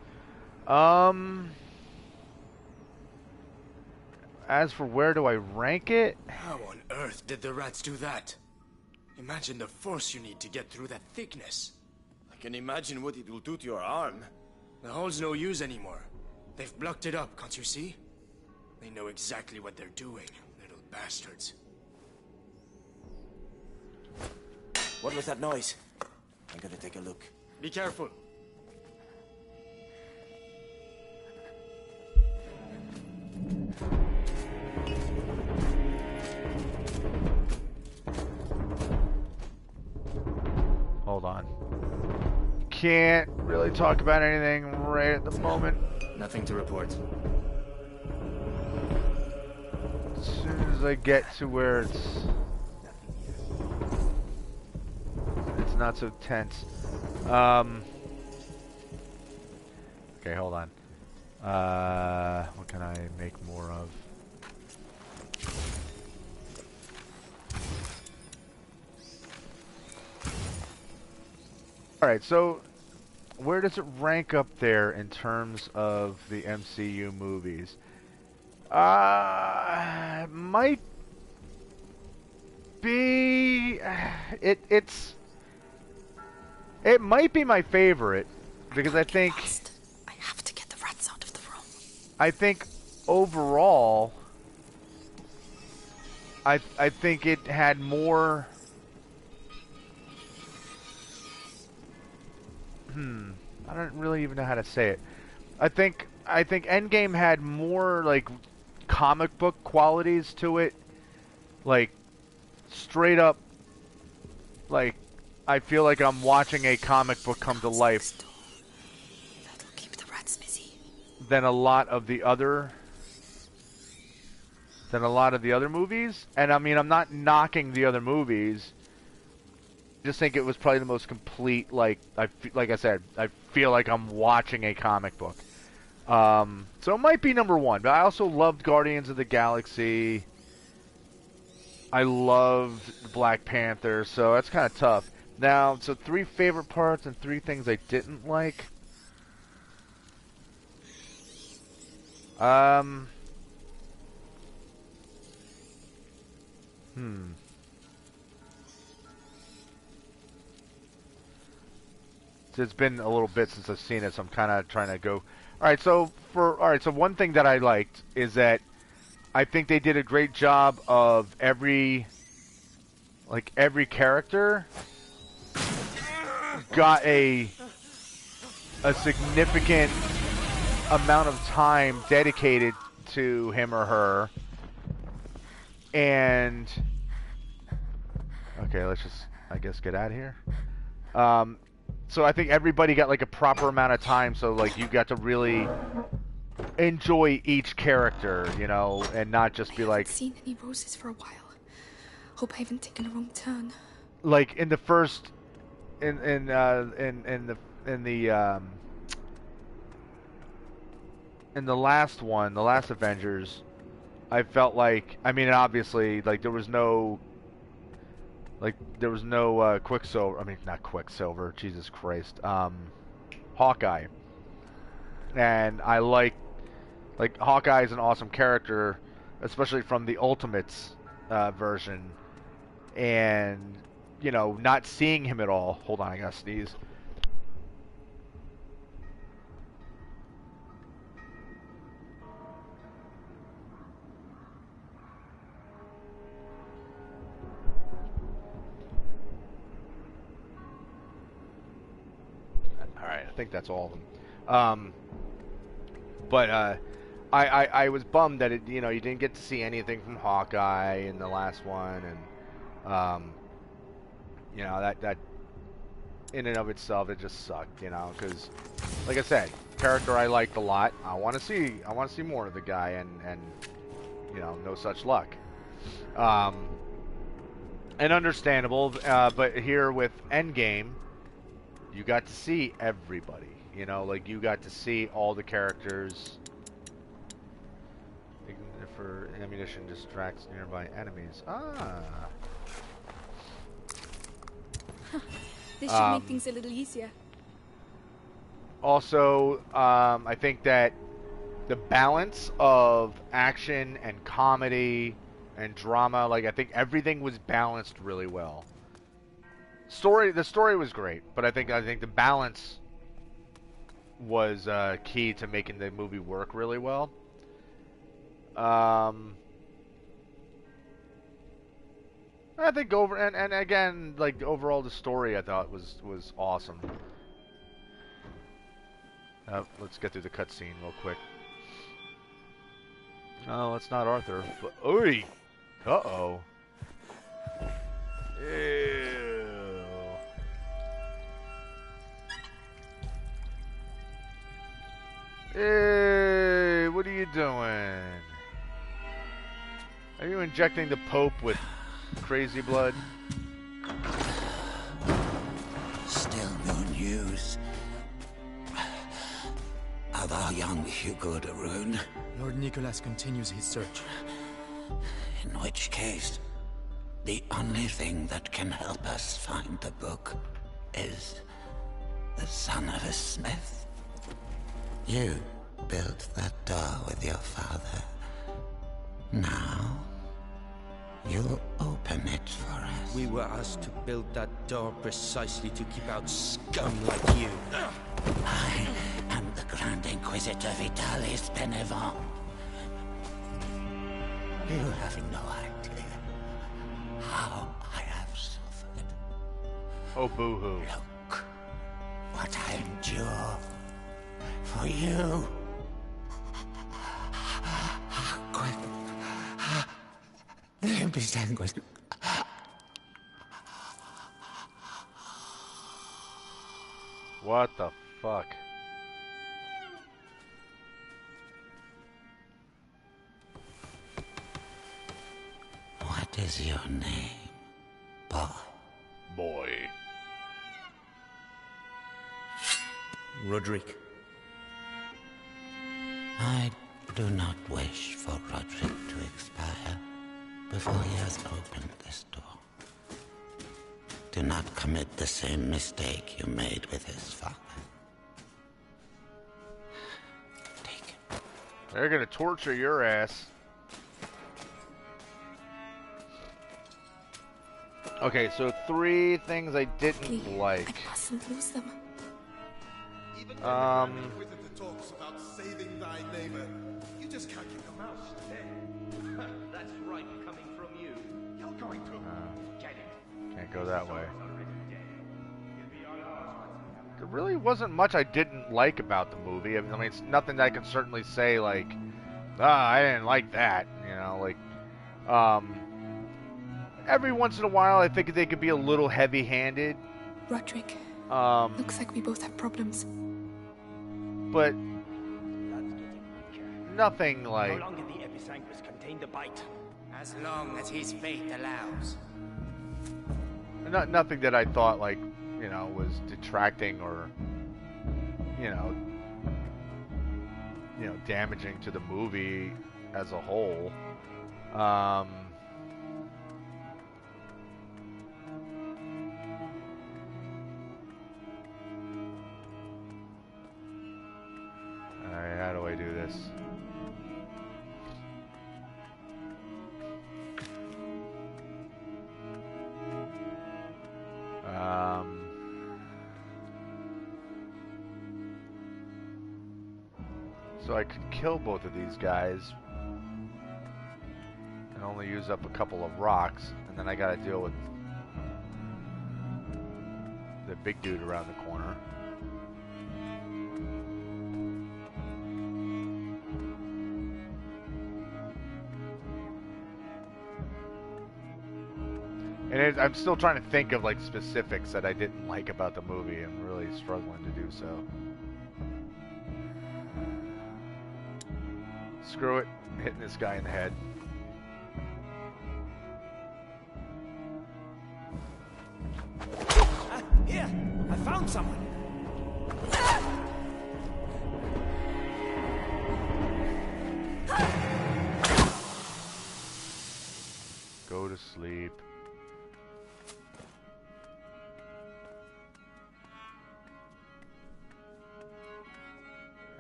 As for where do I rank it? How on earth did the rats do that? Imagine the force you need to get through that thickness. I can imagine what it will do to your arm. The hole's no use anymore. They've blocked it up, can't you see? They know exactly what they're doing, little bastards. What was that noise? I'm gonna take a look. Be careful. Hold on. Can't really talk about anything right at the moment. Nothing to report. As soon as I get to where it's not so tense. Okay, hold on. What can I make more of? Alright, so where does it rank up there in terms of the MCU movies? Might be it might be my favorite because I think I have to get the rats out of the room. I think overall I think it had more I don't really even know how to say it. I think Endgame had more like comic book qualities to it. Like straight up like I feel like I'm watching a comic book come to life That'll keep the rats busy. than a lot of the other movies. And I mean, I'm not knocking the other movies. I just think it was probably the most complete. Like I said, I feel like I'm watching a comic book. So it might be number 1. But I also loved Guardians of the Galaxy. I loved Black Panther, so that's kind of tough. Now, so 3 favorite parts and 3 things I didn't like. It's been a little bit since I've seen it, so I'm kind of trying to go. Alright, so one thing that I liked is that I think they did a great job of every character got a significant amount of time dedicated to him or her. And okay, let's just I guess get out of here. So I think everybody got like a proper amount of time, so like you got to really enjoy each character, you know, and not just be like. I haven't seen any roses for a while. Hope I haven't taken a wrong turn. Like in the first, in in the last one, the last Avengers, I felt like, I mean, obviously, like there was no Quicksilver. I mean, not Quicksilver. Jesus Christ. Hawkeye. And I like Hawkeye is an awesome character, especially from the Ultimates version. And you know, not seeing him at all. Hold on, I gotta sneeze. Alright, I think that's all of them. But I was bummed that you didn't get to see anything from Hawkeye in the last one, and that in and of itself it just sucked, because like I said, character I liked a lot. I want to see more of the guy, and no such luck. And understandable, but here with Endgame, you got to see everybody. Like you got to see all the characters. For ammunition distracts nearby enemies. This should make things a little easier. Also, I think that the balance of action and comedy and drama, like I think everything was balanced really well. The story was great, but I think the balance was key to making the movie work really well. I think and again, like overall the story I thought was awesome. Let's get through the cutscene real quick. Oh, it's not Arthur. But, oi! Uh-oh. Ew. Hey, what are you doing? Are you injecting the Pope with crazy blood? Still no news of our young Hugo de Rune. Lord Nicholas continues his search. In which case, the only thing that can help us find the book is the son of a smith. You built that door with your father. Now, you'll open it for us. We were asked to build that door precisely to keep out scum like you. I am the Grand Inquisitor Vitalis Benevent. You have no idea how I have suffered. Oh, boo-hoo. Look what I endure for you. What the fuck? What is your name, boy? Boy. Roderick. I do not wish for Roderick to expire before he has opened this door. Do not commit the same mistake you made with his father. Take it. They're gonna torture your ass. Okay, so 3 things I didn't like. I mustn't lose them. Talks about saving thy neighbor. You just can't keep your mouth shut. That's right, coming from you. You're going to Get it. Can't go that way. There really wasn't much I didn't like about the movie. I mean, it's nothing that I can certainly say like, I didn't like that. Every once in a while, I think they could be a little heavy-handed. Roderick, looks like we both have problems. But nothing No like. longer the episanguis contain the bite. As long as his fate allows. Nothing that I thought like, was detracting or, you know, damaging to the movie as a whole. Alright, how do I do this? So I could kill both of these guys and only use up a couple of rocks, and then I gotta deal with the big dude around the corner. And I'm still trying to think of like specifics that I didn't like about the movie. I'm really struggling to do so. Screw it, I'm hitting this guy in the head. Here! I found someone! Go to sleep.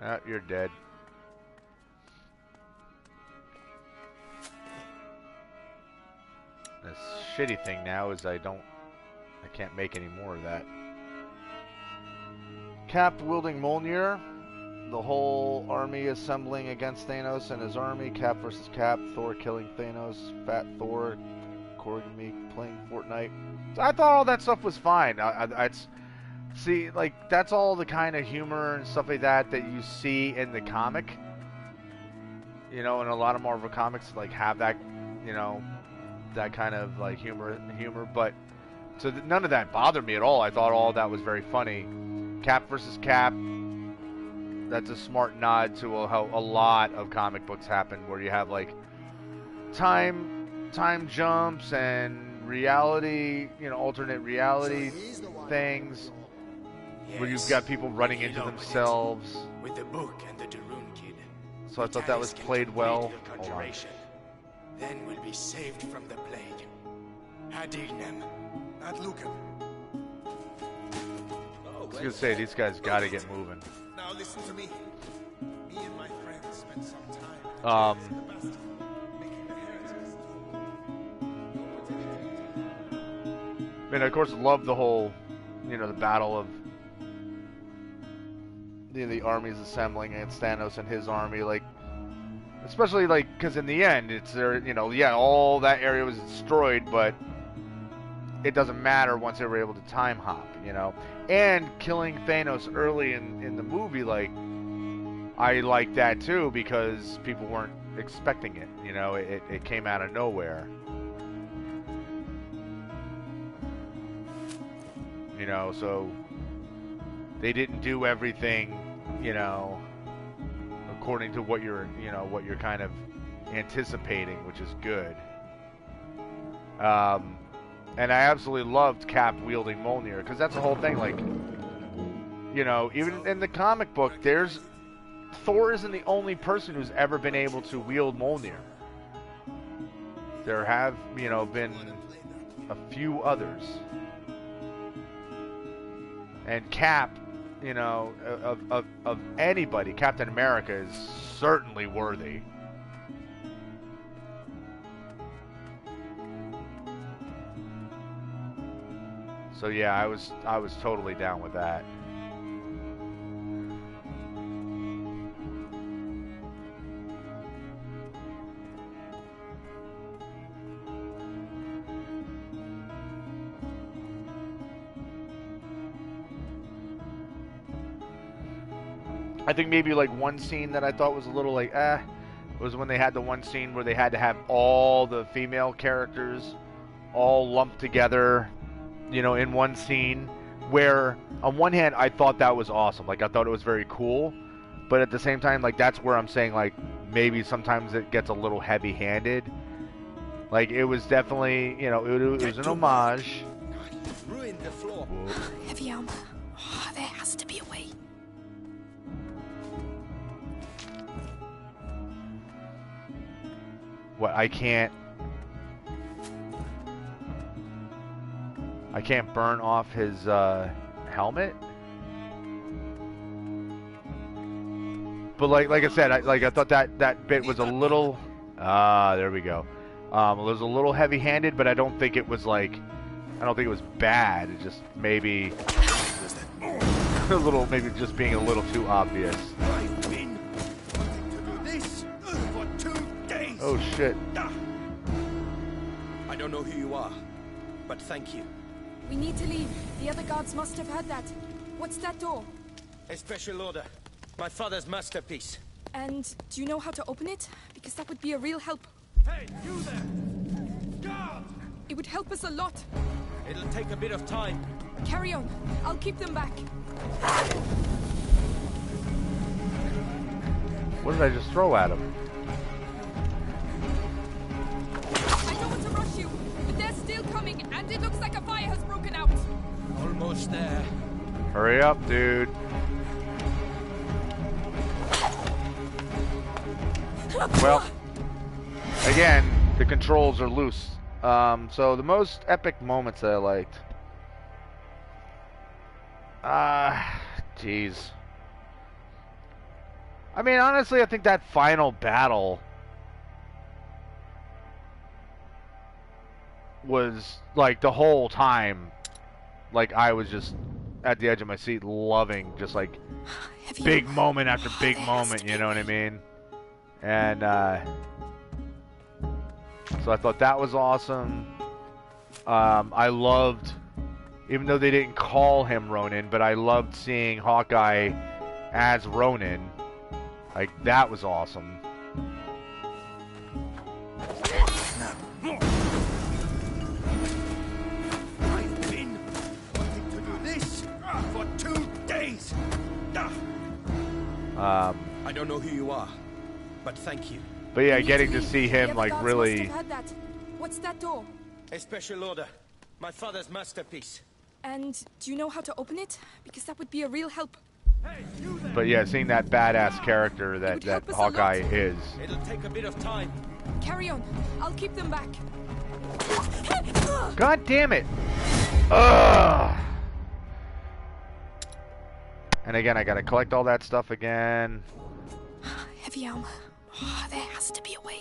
Ah, you're dead. The shitty thing now is I can't make any more of that. Cap wielding Mjolnir. The whole army assembling against Thanos and his army. Cap versus Cap. Thor killing Thanos. Fat Thor. Corey playing Fortnite. So I thought all that stuff was fine. I'd see, like, that's all the kind of humor and stuff like that you see in the comic. You know, and a lot of Marvel comics like have that, you know, that kind of like humor. But so none of that bothered me at all. I thought all that was very funny. Cap versus Cap. That's a smart nod to how a lot of comic books happen, where you have like time jumps and reality, you know, alternate reality things. Where you've got people running into themselves. With the book and the Darun kid. So I thought that was played well. Hold on. Then we'll be saved from the plague. Hadignam. Not Lucan. I was gonna say, these guys gotta get moving. Now listen to me. Me and my friends spent some time making the heretics I mean, of course, love the whole, you know, the battle of the armies assembling against Thanos and his army, like, especially like because in the end it's there, you know, yeah, all that area was destroyed, but it doesn't matter once they were able to time hop, you know. And killing Thanos early in the movie, like, I like that too, because people weren't expecting it, you know. It came out of nowhere, you know. So they didn't do everything, you know, according to what you're kind of anticipating, which is good. And I absolutely loved Cap wielding Mjolnir, because that's the whole thing. Like, you know, even in the comic book, Thor isn't the only person who's ever been able to wield Mjolnir. There have, you know, been a few others. And Cap, you know, of anybody, Captain America is certainly worthy. So yeah, I was totally down with that. I think maybe like one scene that I thought was a little like was when they had the one scene where they had to have all the female characters all lumped together, you know, in one scene, where on one hand I thought that was awesome. Like, I thought it was very cool, but at the same time, like, that's where I'm saying, like, maybe sometimes it gets a little heavy-handed. Like, it was definitely, you know, it was an homage. Ruined the floor. Heavy armor. Oh, there has to be a way. What, I can't burn off his helmet? But like I said, I thought that bit was a little there we go. It was a little heavy-handed, but I don't think it was like, I don't think it was bad. It just maybe a little, maybe just being a little too obvious. I've been wanting to do this for 2 days. Oh shit. I don't know who you are, but thank you. We need to leave. The other guards must have heard that. What's that door? A special order. My father's masterpiece. And do you know how to open it? Because that would be a real help. Hey, you there! Guard! It would help us a lot. It'll take a bit of time. Carry on. I'll keep them back. What did I just throw at him? I don't want to rush you, but they're still coming, and it looks like a fire has broken out. Almost there. Hurry up, dude. Well, again, the controls are loose. So the most epic moments that I liked. Jeez. I mean, honestly, I think that final battle was, like, the whole time, like, I was just at the edge of my seat loving just, like, big moment after big moment, you know what I mean? And, so I thought that was awesome. I loved, even though they didn't call him Ronin, but I loved seeing Hawkeye as Ronin. Like, that was awesome. I've been wanting to do this for 2 days. I don't know who you are, but thank you. But yeah, We need getting to leave. see The him, other like, guards really... must have heard that. What's that door? A special order. My father's masterpiece. And do you know how to open it? Because that would be a real help. Hey, you there! But yeah, seeing that badass character that, would that help us a Hawkeye lot. is. It'll take a bit of time. Carry on. I'll keep them back. God damn it! Ugh! And again, I gotta collect all that stuff again. Heavy armor. Oh, there has to be a way.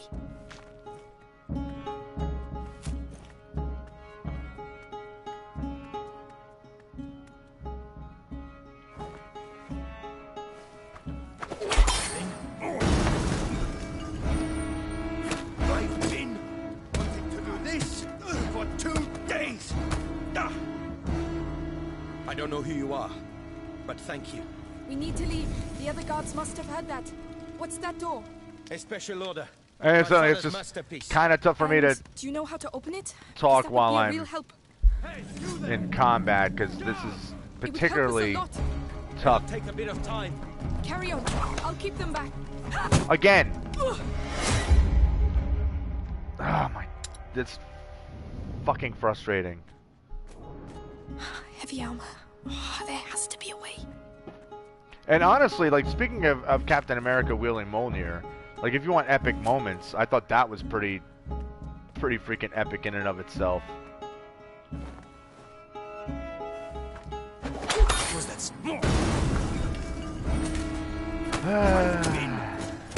I've been wanting to do this for 2 days. I don't know who you are, but thank you. We need to leave. The other guards must have heard that. What's that door? A special order. And it's My father's just masterpiece. kind of tough for me to And do you know how to open it? Because talk that while would be a I'm real help. Hey, you there! in combat, because this is It would help us particularly a lot. tough. Take a bit of time. Carry on. I'll keep them back. Again! Oh my... That's fucking frustrating. Heavy armor. Oh, there has to be a way. And honestly, like, speaking of Captain America wielding Mjolnir, like, if you want epic moments, I thought that was pretty freaking epic in and of itself. Was that Wanting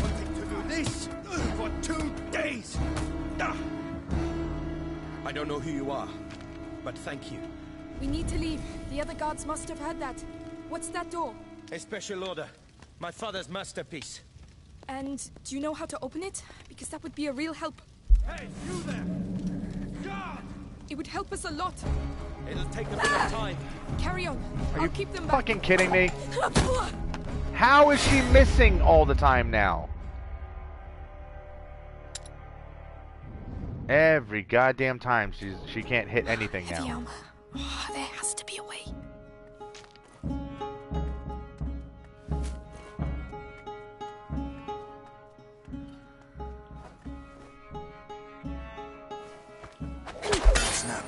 wanting to do this for 2 days. I don't know who you are, but thank you. We need to leave. The other guards must have heard that. What's that door? A special order. My father's masterpiece. And do you know how to open it? Because that would be a real help. Hey, you there! Guard! It would help us a lot. It'll take a bit of time. Carry on. I'll keep them back. fucking kidding me? How is she missing all the time now? Every goddamn time she can't hit anything Heavy now. armor. Oh, there has to be a way. Snap.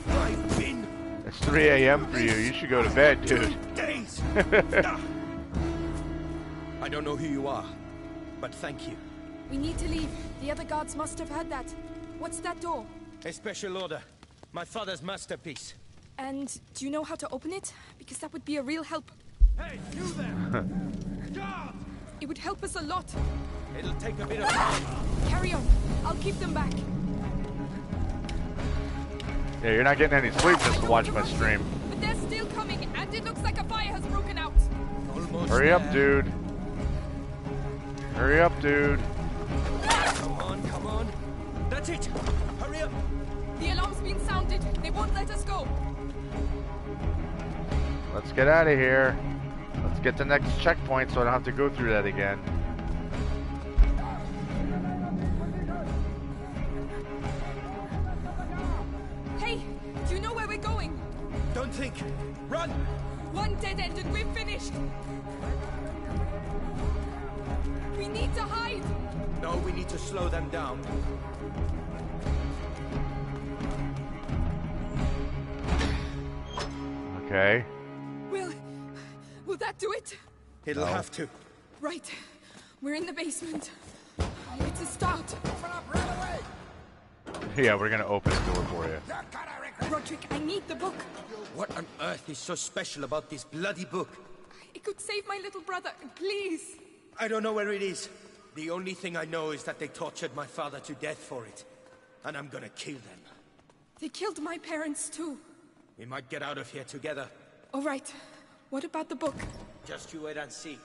I've been It's 3 a.m. for you. You should go to bed, dude. 2 days. I don't know who you are, but thank you. We need to leave. The other guards must have heard that. What's that door? A special order. My father's masterpiece. And do you know how to open it? Because that would be a real help. Hey, you there! Guard! It would help us a lot. It'll take a bit of time. Carry on. I'll keep them back. Yeah, you're not getting any sleep just to watch my stream. But they're still coming, and it looks like a fire has broken out. Almost Hurry up, there. dude. Hurry up, dude. Come on, come on. That's it. Hurry up. The alarm's been sounded. They won't let us go. Let's get out of here. Let's get to the next checkpoint so I don't have to go through that again. Hey, do you know where we're going? Don't think. Run! One dead end and we're finished. We need to hide. No, we need to slow them down. Okay. Will that do it? It'll No. have to. Right. We're in the basement. It's a start. Yeah, we're gonna open the door for you. Roderick, I need the book. What on earth is so special about this bloody book? It could save my little brother. Please. I don't know where it is. The only thing I know is that they tortured my father to death for it. And I'm gonna kill them. They killed my parents too. We might get out of here together. All right. What about the book? Just you wait and see.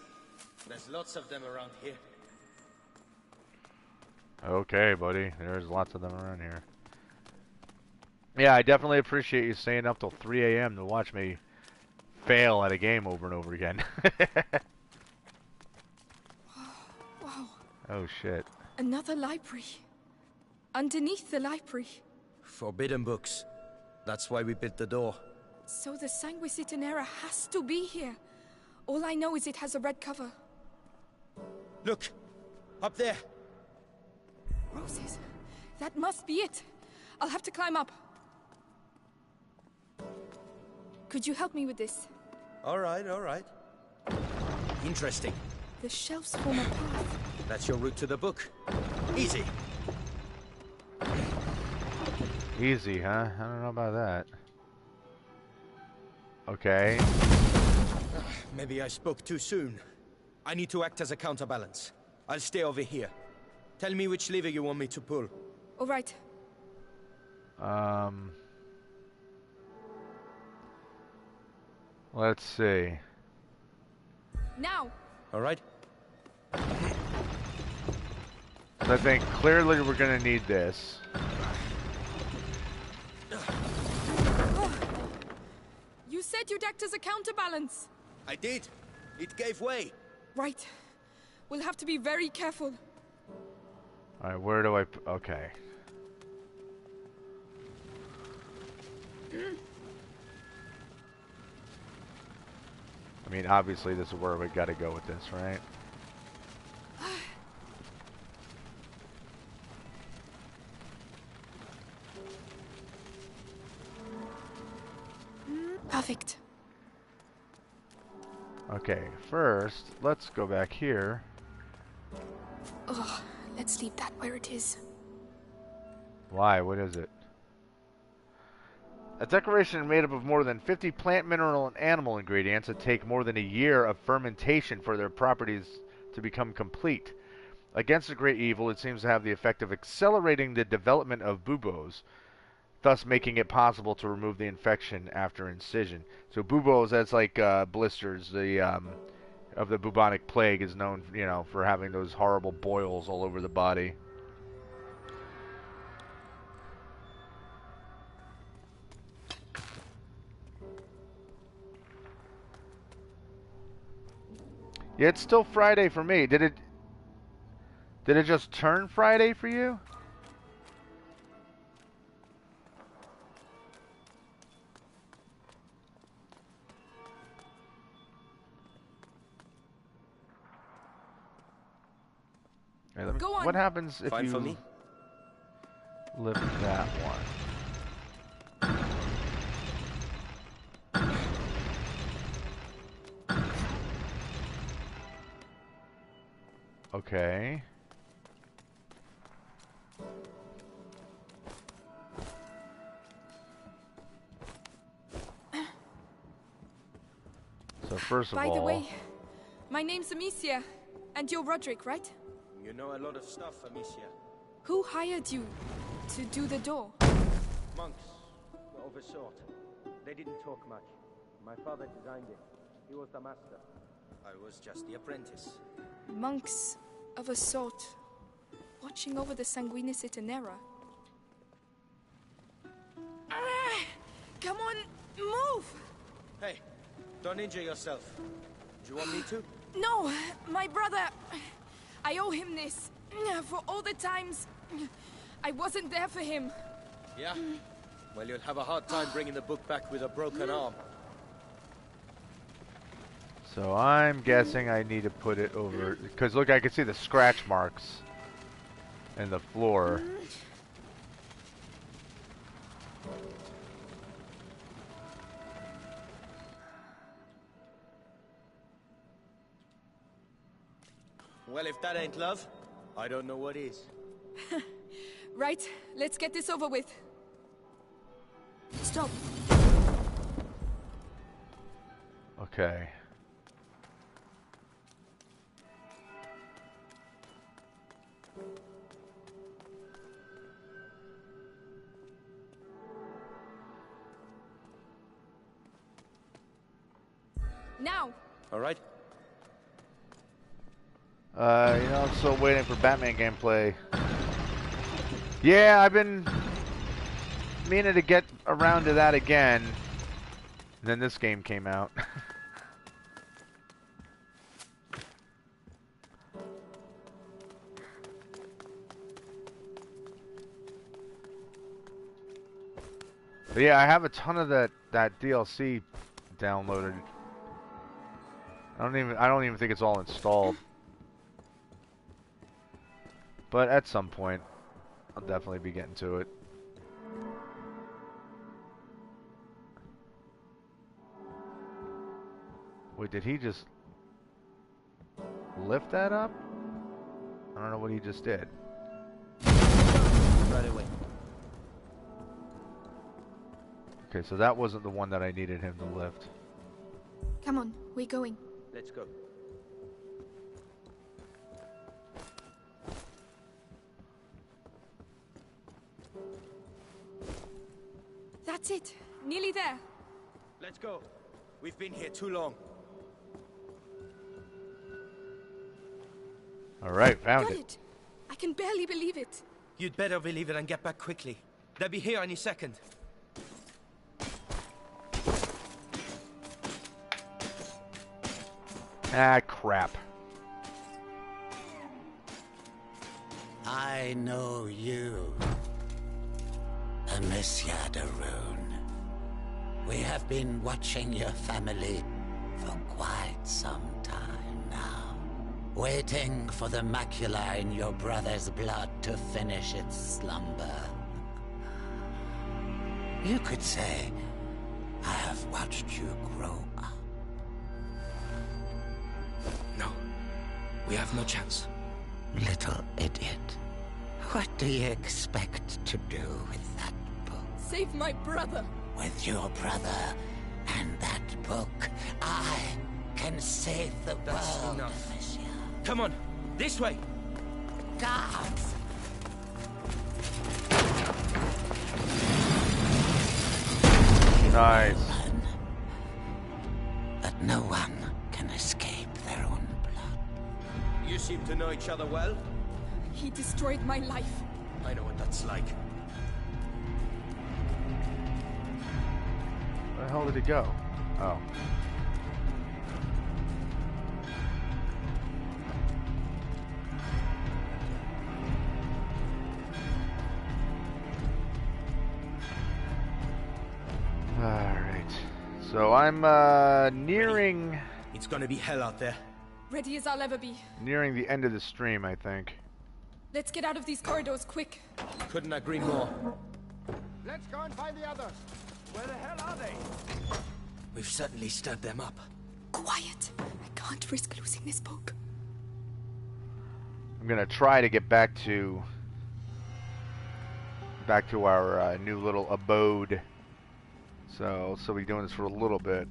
There's lots of them around here. Okay, buddy. There's lots of them around here. Yeah, I definitely appreciate you staying up till 3 a.m. to watch me fail at a game over and over again. Wow. Oh, shit. Another library. Underneath the library. Forbidden books. That's why we built the door. So the Sanguisitanera has to be here. All I know is it has a red cover. Look! Up there! Roses. That must be it. I'll have to climb up. Could you help me with this? Alright, alright. Interesting. The shelves form a path. That's your route to the book. Easy. Easy, huh? I don't know about that. Okay. Maybe I spoke too soon. I need to act as a counterbalance. I'll stay over here. Tell me which lever you want me to pull. All right. Let's see. Now. All right? So I think clearly we're gonna need this. You said you'd act as a counterbalance. I did. It gave way. Right. We'll have to be very careful. Alright, where do I... Okay. I mean, obviously this is where we gotta go with this, right? Perfect. Okay, first, let's go back here. Ugh, let's leave that where it is. Why? What is it? A decoration made up of more than 50 plant, mineral, and animal ingredients that take more than a year of fermentation for their properties to become complete. Against a great evil, it seems to have the effect of accelerating the development of buboes, thus making it possible to remove the infection after incision. So buboes, that's like blisters. The of the bubonic plague is known, you know, for having those horrible boils all over the body. Yeah, it's still Friday for me. Did it just turn Friday for you? Hey, Go on. What happens if Fine you for me. lift that one? Okay. So first of all... By the way, my name's Amicia, and you're Roderick, right? You know a lot of stuff, Amicia. Who hired you to do the door? Monks of a sort. They didn't talk much. My father designed it. He was the master. I was just the apprentice. Monks of a sort, watching over the Sanguinis Itinera. Come on, move! Hey, don't injure yourself. Do you want me to? No, my brother. I owe him this. For all the times I wasn't there for him. Yeah? Well, you'll have a hard time bringing the book back with a broken arm. So I'm guessing I need to put it over... Because look, I can see the scratch marks in the floor. Well, if that ain't love, I don't know what is. Right, let's get this over with. Stop. Okay. Now. All right. You know, I'm still waiting for Batman gameplay. Yeah, I've been meaning to get around to that again. And then this game came out. But yeah, I have a ton of that DLC downloaded. I don't even think it's all installed. But at some point, I'll definitely be getting to it. Wait, did he just lift that up? I don't know what he just did. Right away. Okay, so that wasn't the one that I needed him to lift. Come on, we're going. Let's go. That's it. Nearly there. Let's go. We've been here too long. Alright, found Got it. I can barely believe it. You'd better believe it and get back quickly. They'll be here any second. Ah, crap. I know you, Amicia de Rune. We have been watching your family for quite some time now, waiting for the macula in your brother's blood to finish its slumber. You could say I have watched you grow up. No, we have no chance. Little idiot. What do you expect to do with that book? Save my brother. With your brother and that book, I can save the That's world, enough. Amicia. Come on, this way. Guards! Nice. Run. But no one can escape their own blood. You seem to know each other well. He destroyed my life. I know what that's like. Where the hell did he go? Oh. Alright. So I'm nearing It's gonna be hell out there. Ready as I'll ever be. nearing the end of the stream, I think. Let's get out of these corridors quick. Couldn't agree more. Let's go and find the others. Where the hell are they? We've certainly stirred them up. Quiet. I can't risk losing this book. I'm gonna try to get back to our new little abode. So we'll be doing this for a little bit.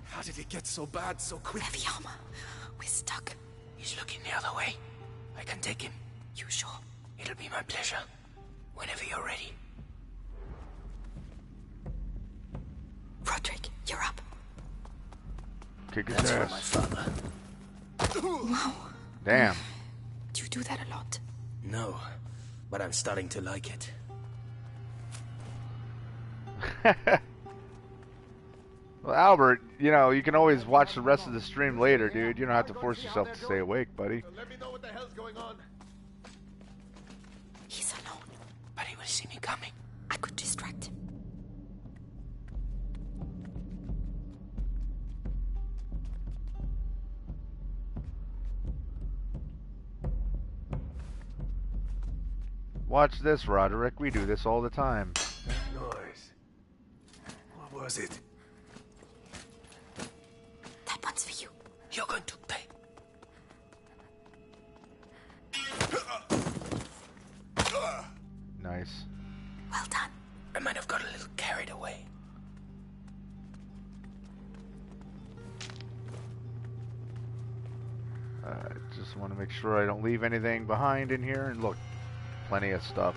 How did it get so bad so quick? Heavy armor. We're stuck. He's looking the other way. I can take him. You sure? It'll be my pleasure. Whenever you're ready. Roderick, you're up. Kick his That's for ass. my father. Wow. Damn. Do you do that a lot? No, but I'm starting to like it. Well, Albert, you know, you can always watch the rest of the stream later, dude. You don't have to force yourself to stay awake, buddy. Let me know what the hell's going on. He's alone. But he will see me coming. I could distract him. Watch this, Roderick. We do this all the time. That noise. What was it? That one's for you. You're going to pay. Nice. Well done. I might have got a little carried away. Just want to make sure I don't leave anything behind in here. And look, plenty of stuff.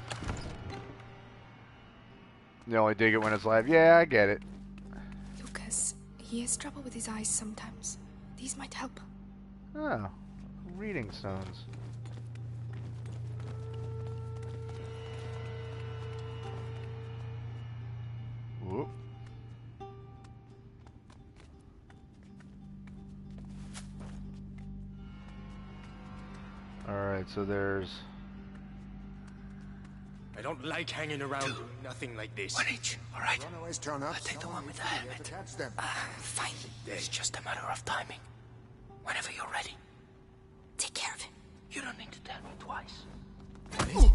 You only dig it when it's live. Yeah, I get it. Lucas, he has trouble with his eyes sometimes. These might help. Oh, reading stones. Whoop. Alright, so there's... I don't like hanging around doing nothing like this. 1 each, alright? Runaways turn up. I'll take the one with the helmet. Catch them. Fine. It's just a matter of timing. Whenever you're ready. Take care of him. You don't need to tell me twice.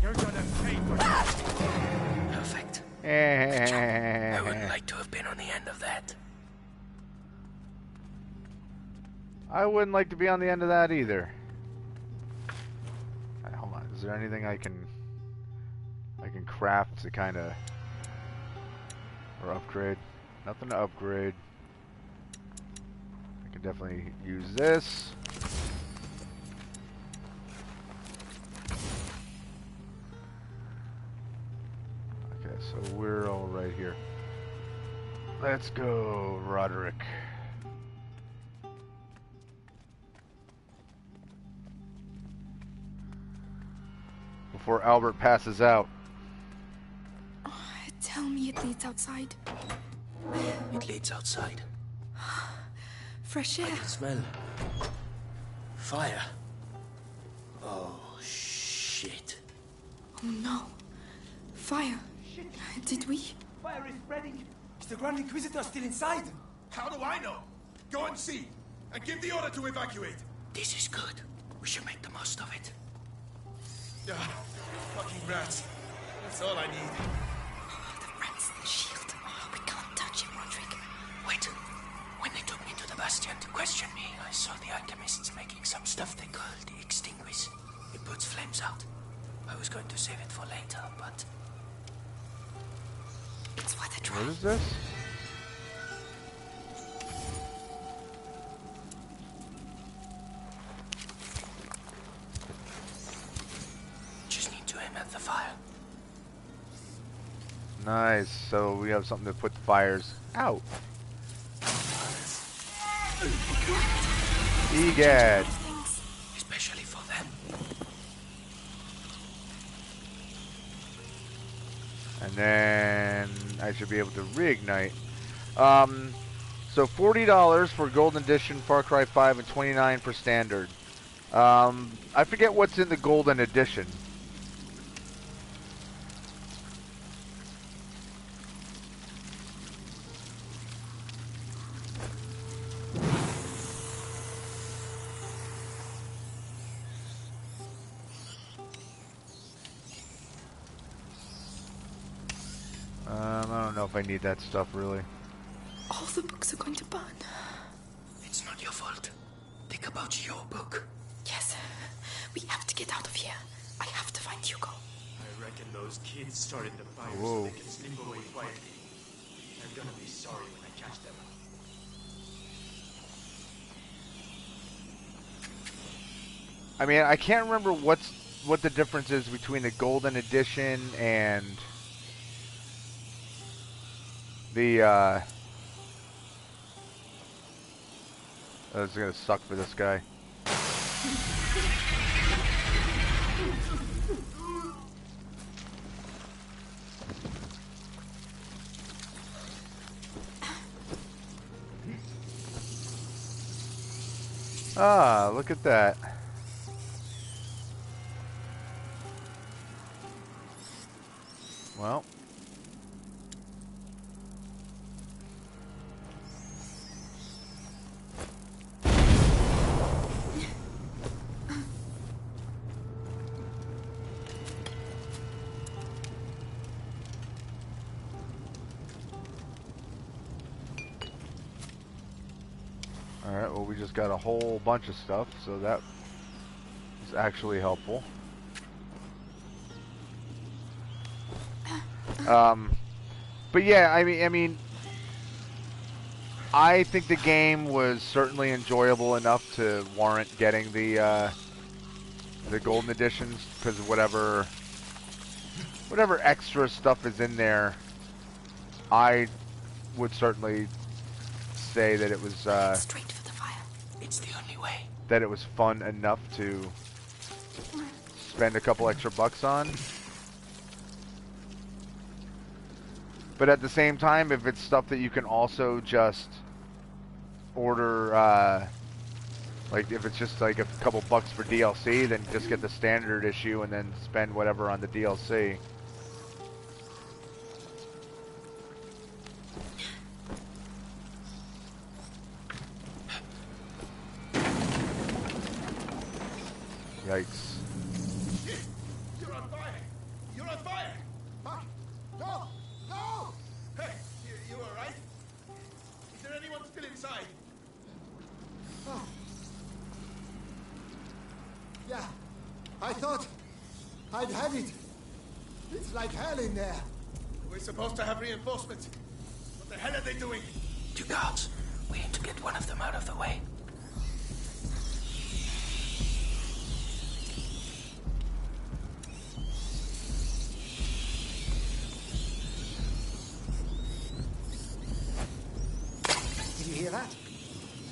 You're gonna pay for that. Perfect. I would I like to have been on the end of that. wouldn't like to be on the end of that either. Alright, hold on. Is there anything I can craft to kind of... or upgrade? Nothing to upgrade. I can definitely use this. Okay, so we're all right here. Let's go, Roderick. Before Albert passes out. Tell me it leads outside. It leads outside. Fresh air. I can smell fire. Oh, shit. Oh no. Fire. Did we? Fire is spreading. Is the Grand Inquisitor still inside? How do I know? Go and see. And give the order to evacuate. This is good. We should make the most of it. Fucking rats. That's all I need. The rats in the shield. We can't touch him, Roderick. Wait. When they took me to the Bastion to question me, I saw the alchemists making some stuff they called extinguish. It puts flames out. I was going to save it for later, but... It's worth a try. What is this? just need to aim at the fire. Nice. So we have something to put the fires out. Egad. Especially for them. And then I should be able to reignite. So $40 for Golden Edition Far Cry 5 and $29 for Standard. I forget what's in the Golden Edition. I don't know if I need that stuff really. All the books are going to burn. It's not your fault. Think about your book. Yes, we have to get out of here. I have to find Hugo. I reckon those kids started the fire Whoa. so they can slip away quietly. They're gonna be sorry when I catch them. I mean, I can't remember what the difference is between the golden edition and the oh, this is gonna suck for this guy. Ah, look at that. Well. Alright, well we just got a whole bunch of stuff, so that is actually helpful. But yeah, I mean, I think the game was certainly enjoyable enough to warrant getting the golden editions because of whatever extra stuff is in there. I would certainly say that it was Straight for the fire. It's the only way. that it was fun enough to spend a couple extra bucks on. But at the same time, if it's stuff that you can also just order, like if it's just like a couple bucks for DLC, then just get the standard issue and then spend whatever on the DLC. Yikes. You're on fire! You're on fire! Huh? No! No! Hey, you alright? Is there anyone still inside? Oh. Yeah, I thought I'd had it. It's like hell in there. We're supposed to have reinforcements. What the hell are they doing? 2 guards. We need to get one of them out of the way. Did you hear that?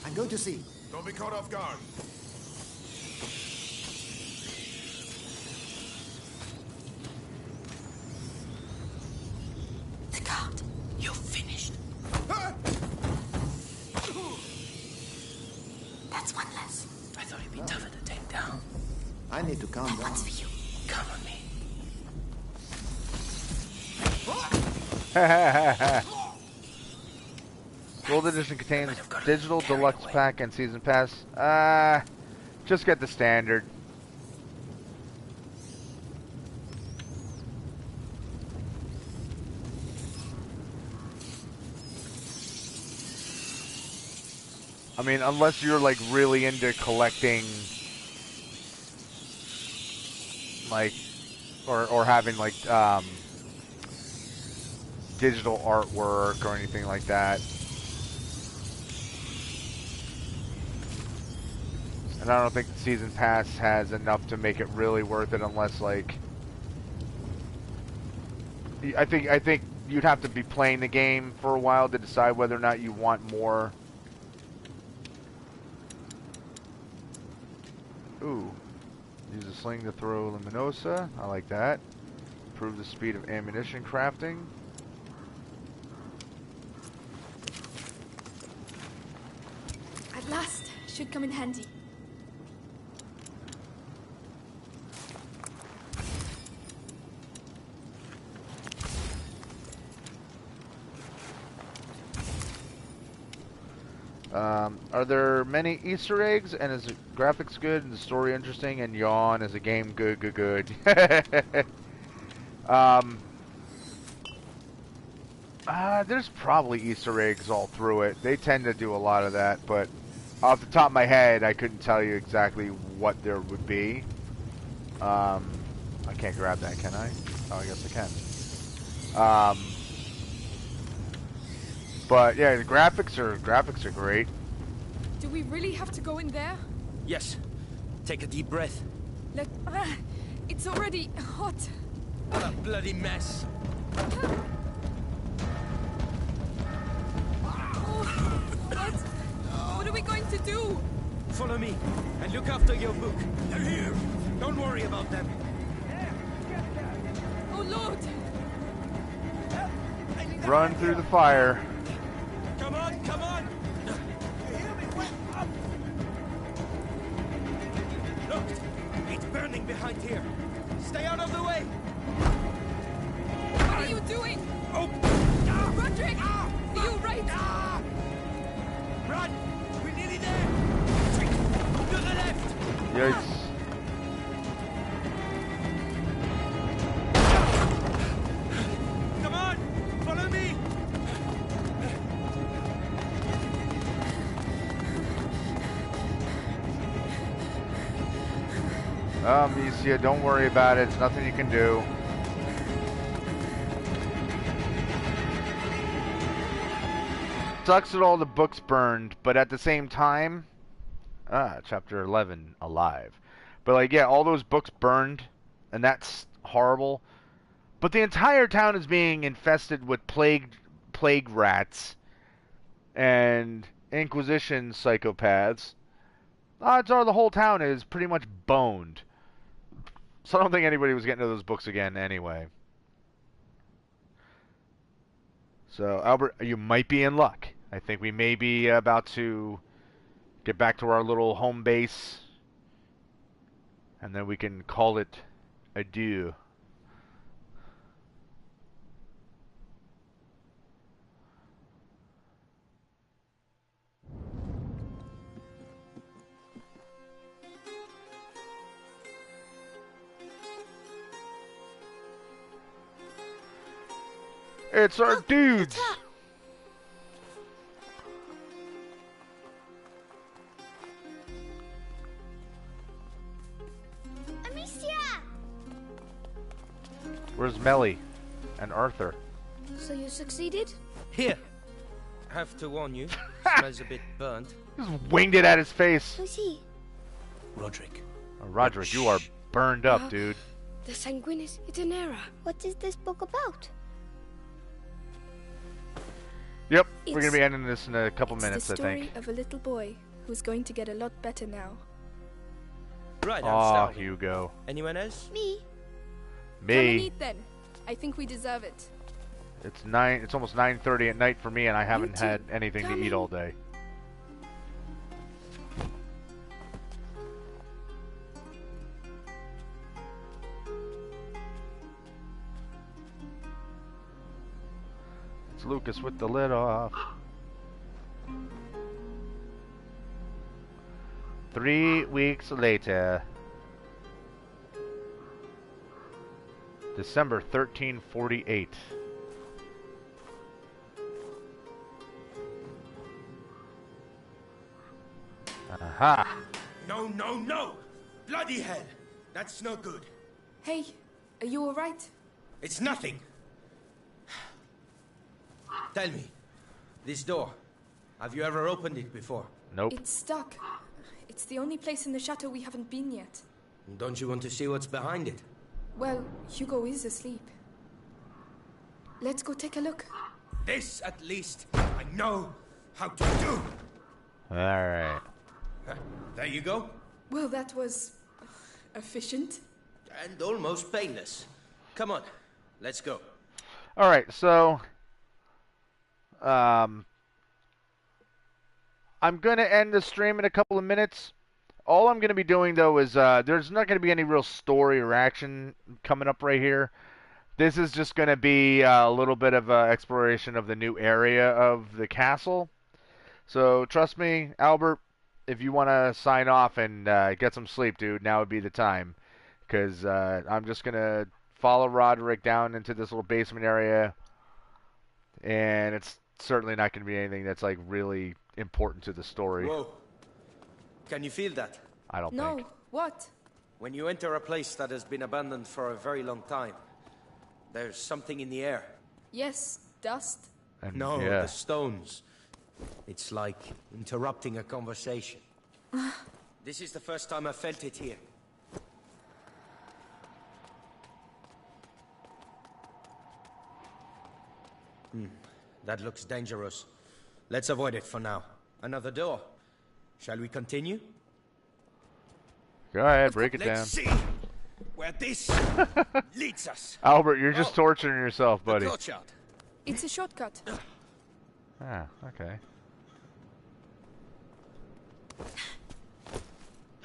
I'm going to see. Don't be caught off guard. The guard. You're finished. That's one less. I thought it'd be tougher to take down. I need to calm That down. one's for you. Come on me. Gold edition contains digital deluxe pack and season pass. Just get the standard. I mean, unless you're like really into collecting, like, or having like digital artwork or anything like that. And I don't think the season pass has enough to make it really worth it, unless like I think you'd have to be playing the game for a while to decide whether or not you want more. Ooh. Use a sling to throw Luminosa. I like that. Improve the speed of ammunition crafting. At last. Should come in handy. Are there many Easter eggs, and is the graphics good and the story interesting, and yawn, is the game good? There's probably Easter eggs all through it. They tend to do a lot of that, but off the top of my head, I couldn't tell you exactly what there would be. I can't grab that, can I? Oh, I guess I can. But yeah, the graphics are great. Do we really have to go in there? Yes. Take a deep breath. It's already hot. What a bloody mess. What are we going to do? Follow me and look after your book. They're here. Don't worry about them. Oh Lord! Run through the fire. Come on, come on! Look, it's burning behind here. Stay out of the way. What are you doing? Oh! Roderick! Are you right? Run! We're nearly there! To the left! Yikes. Come on! Follow me! Amicia, don't worry about it. It's nothing you can do. Sucks that all the books burned, but at the same time, chapter 11, alive. But like, yeah, all those books burned, and that's horrible. But the entire town is being infested with plague rats and Inquisition psychopaths. Odds are the whole town is pretty much boned. So I don't think anybody was getting to those books again anyway. So, Albert, you might be in luck. I think we may be about to get back to our little home base. And then we can call it adieu. It's our dudes! Amicia! Where's Melly and Arthur? So you succeeded? Here. Have to warn you. Smells a bit burnt. Just winged it at his face. Who's he? Roderick. Oh, Roderick, you are burned up, dude. The Sanguinis Itinera. What is this book about? Yep, we're going to be ending this in a couple minutes, I It's the think. story of a little boy who's going to get a lot better now. Right, I'm Aw, starting. Hugo. Anyone else? Me. Come and Me. eat then. I think we deserve it. It's almost 9:30 at night for me, and I haven't too. had anything to Come eat in. all day. It's Lucas with the lid off. 3 weeks later. December 1348. Aha! No, no, no! Bloody hell! That's no good. Hey, are you alright? It's nothing. Tell me, this door, have you ever opened it before? Nope. It's stuck. It's the only place in the chateau we haven't been yet. Don't you want to see what's behind it? Well, Hugo is asleep. Let's go take a look. This, at least, I know how to do. Alright. There you go. Well, that was efficient. And almost painless. Come on, let's go. Alright, so I'm gonna end the stream in a couple of minutes. All I'm gonna be doing though is there's not gonna be any real story or action coming up right here. This is just gonna be a little bit of exploration of the new area of the castle. So trust me, Albert, if you want to sign off and get some sleep, dude, now would be the time. Because I'm just going to follow Roderick down into this little basement area and it's certainly not going to be anything that's like really important to the story. Whoa. Can you feel that? I don't No, think. what? When you enter a place that has been abandoned for a very long time, there's something in the air. Yes, dust. And No, yeah. the stones. It's like interrupting a conversation. This is the first time I felt it here. That looks dangerous. Let's avoid it for now. Another door. Shall we continue? Go ahead, break it down. Let's see where this leads us. Albert, you're just torturing yourself, buddy. The courtyard. It's a shortcut. Ah, okay.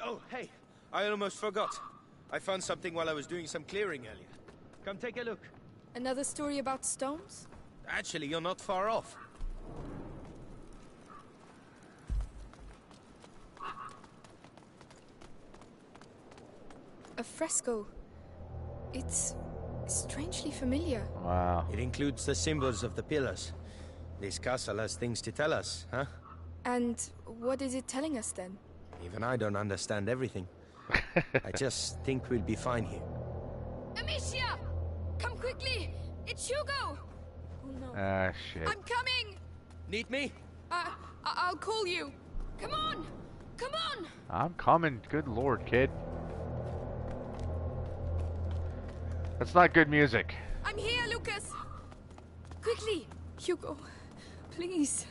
Oh, hey, I almost forgot. I found something while I was doing some clearing earlier. Come take a look. Another story about stones? Actually, you're not far off. A fresco. It's strangely familiar. Wow. It includes the symbols of the pillars. This castle has things to tell us, huh? And what is it telling us then? Even I don't understand everything. I just think we'll be fine here. Amicia! Come quickly! It's Hugo! Oh no. Ah, shit. I'm coming! Need me? I'll call you. Come on! Come on! I'm coming. Good lord, kid. That's not good music. I'm here, Lucas! Quickly! Hugo, please.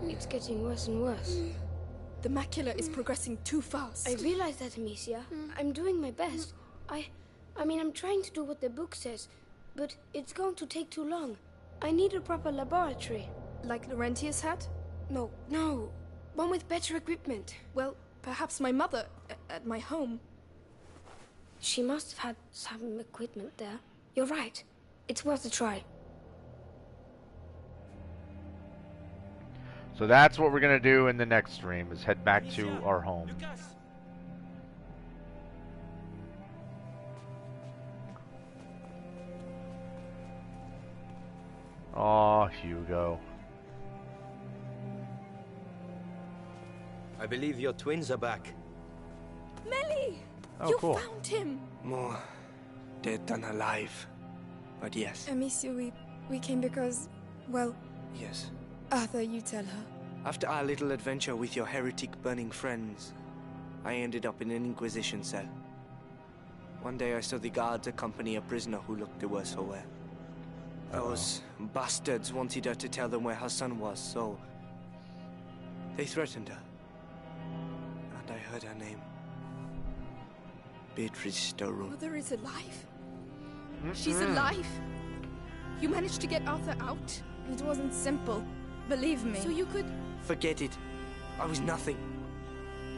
It's getting worse and worse. The macula is progressing too fast. I realize that, Amicia. I'm doing my best. I mean, I'm trying to do what the book says, but it's going to take too long. I need a proper laboratory. Like Laurentius had? No, one with better equipment. Well, perhaps my mother at my home. She must have had some equipment there. You're right. It's worth a try. So that's what we're gonna do in the next stream, is head back to our home. Lucas. Oh, Hugo. I believe your twins are back. Melly! Oh, you cool. found him! More dead than alive. But yes, Amicia, we came because, well, yes. Arthur, you tell her. After our little adventure with your heretic-burning friends, I ended up in an Inquisition cell. One day I saw the guards accompany a prisoner who looked the worse for wear. Those bastards wanted her to tell them where her son was, so they threatened her. And I heard her name. Beatrice Storroom. Mother is alive? She's alive? You managed to get Arthur out? It wasn't simple. Believe me. So you could... Forget it. I was nothing.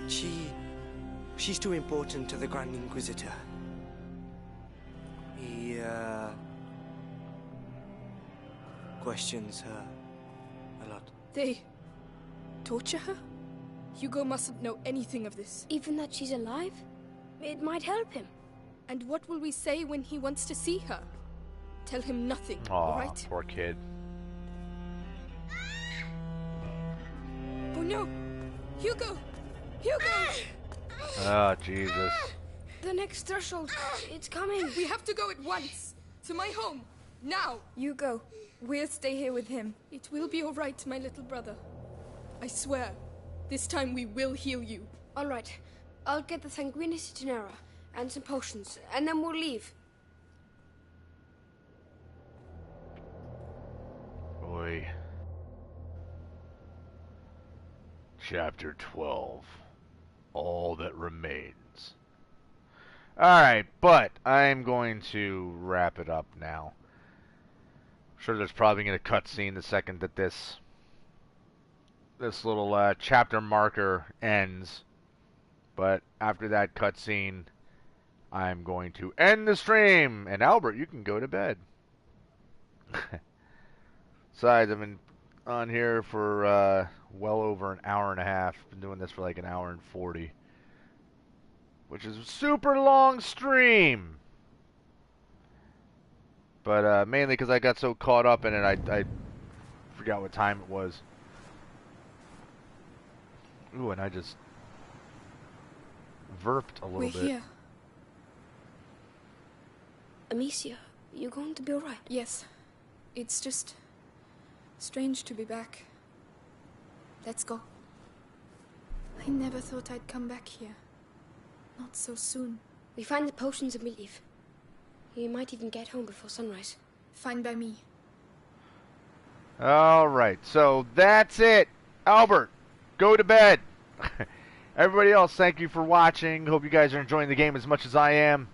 She's too important to the Grand Inquisitor. He, questions her a lot. They... torture her? Hugo mustn't know anything of this. Even that she's alive? It might help him. And what will we say when he wants to see her? Tell him nothing, Aw, alright? poor kid. Oh no! Hugo! Hugo! Oh, Jesus. The next threshold, it's coming. We have to go at once! To my home! Now! Hugo, we'll stay here with him. It will be alright, my little brother. I swear, this time we will heal you. All right, I'll get the Sanguinis Itinera and some potions, and then we'll leave. Boy. Chapter 12. All that remains. Alright, but I'm going to wrap it up now. I'm sure there's probably going to cutscene the second that this little chapter marker ends. But after that cutscene, I'm going to end the stream. And Albert, you can go to bed. Besides, I've been on here for well over an hour and a half. Been doing this for like an hour and 40. Which is a super long stream. But mainly because I got so caught up in it, I forgot what time it was. Ooh, and I just verped a little We're bit. here. Amicia, you going to be alright? Yes. It's just strange to be back. Let's go. I never thought I'd come back here. Not so soon. We find the potions and we leave. We might even get home before sunrise. Fine by me. Alright, so that's it. Albert, go to bed. Everybody else, thank you for watching. Hope you guys are enjoying the game as much as I am.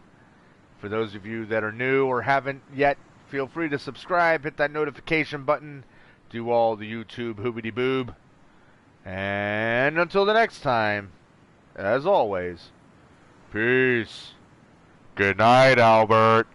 For those of you that are new or haven't yet, feel free to subscribe, hit that notification button, do all the YouTube hoobity boob. And until the next time, as always, peace. Good night, Albert.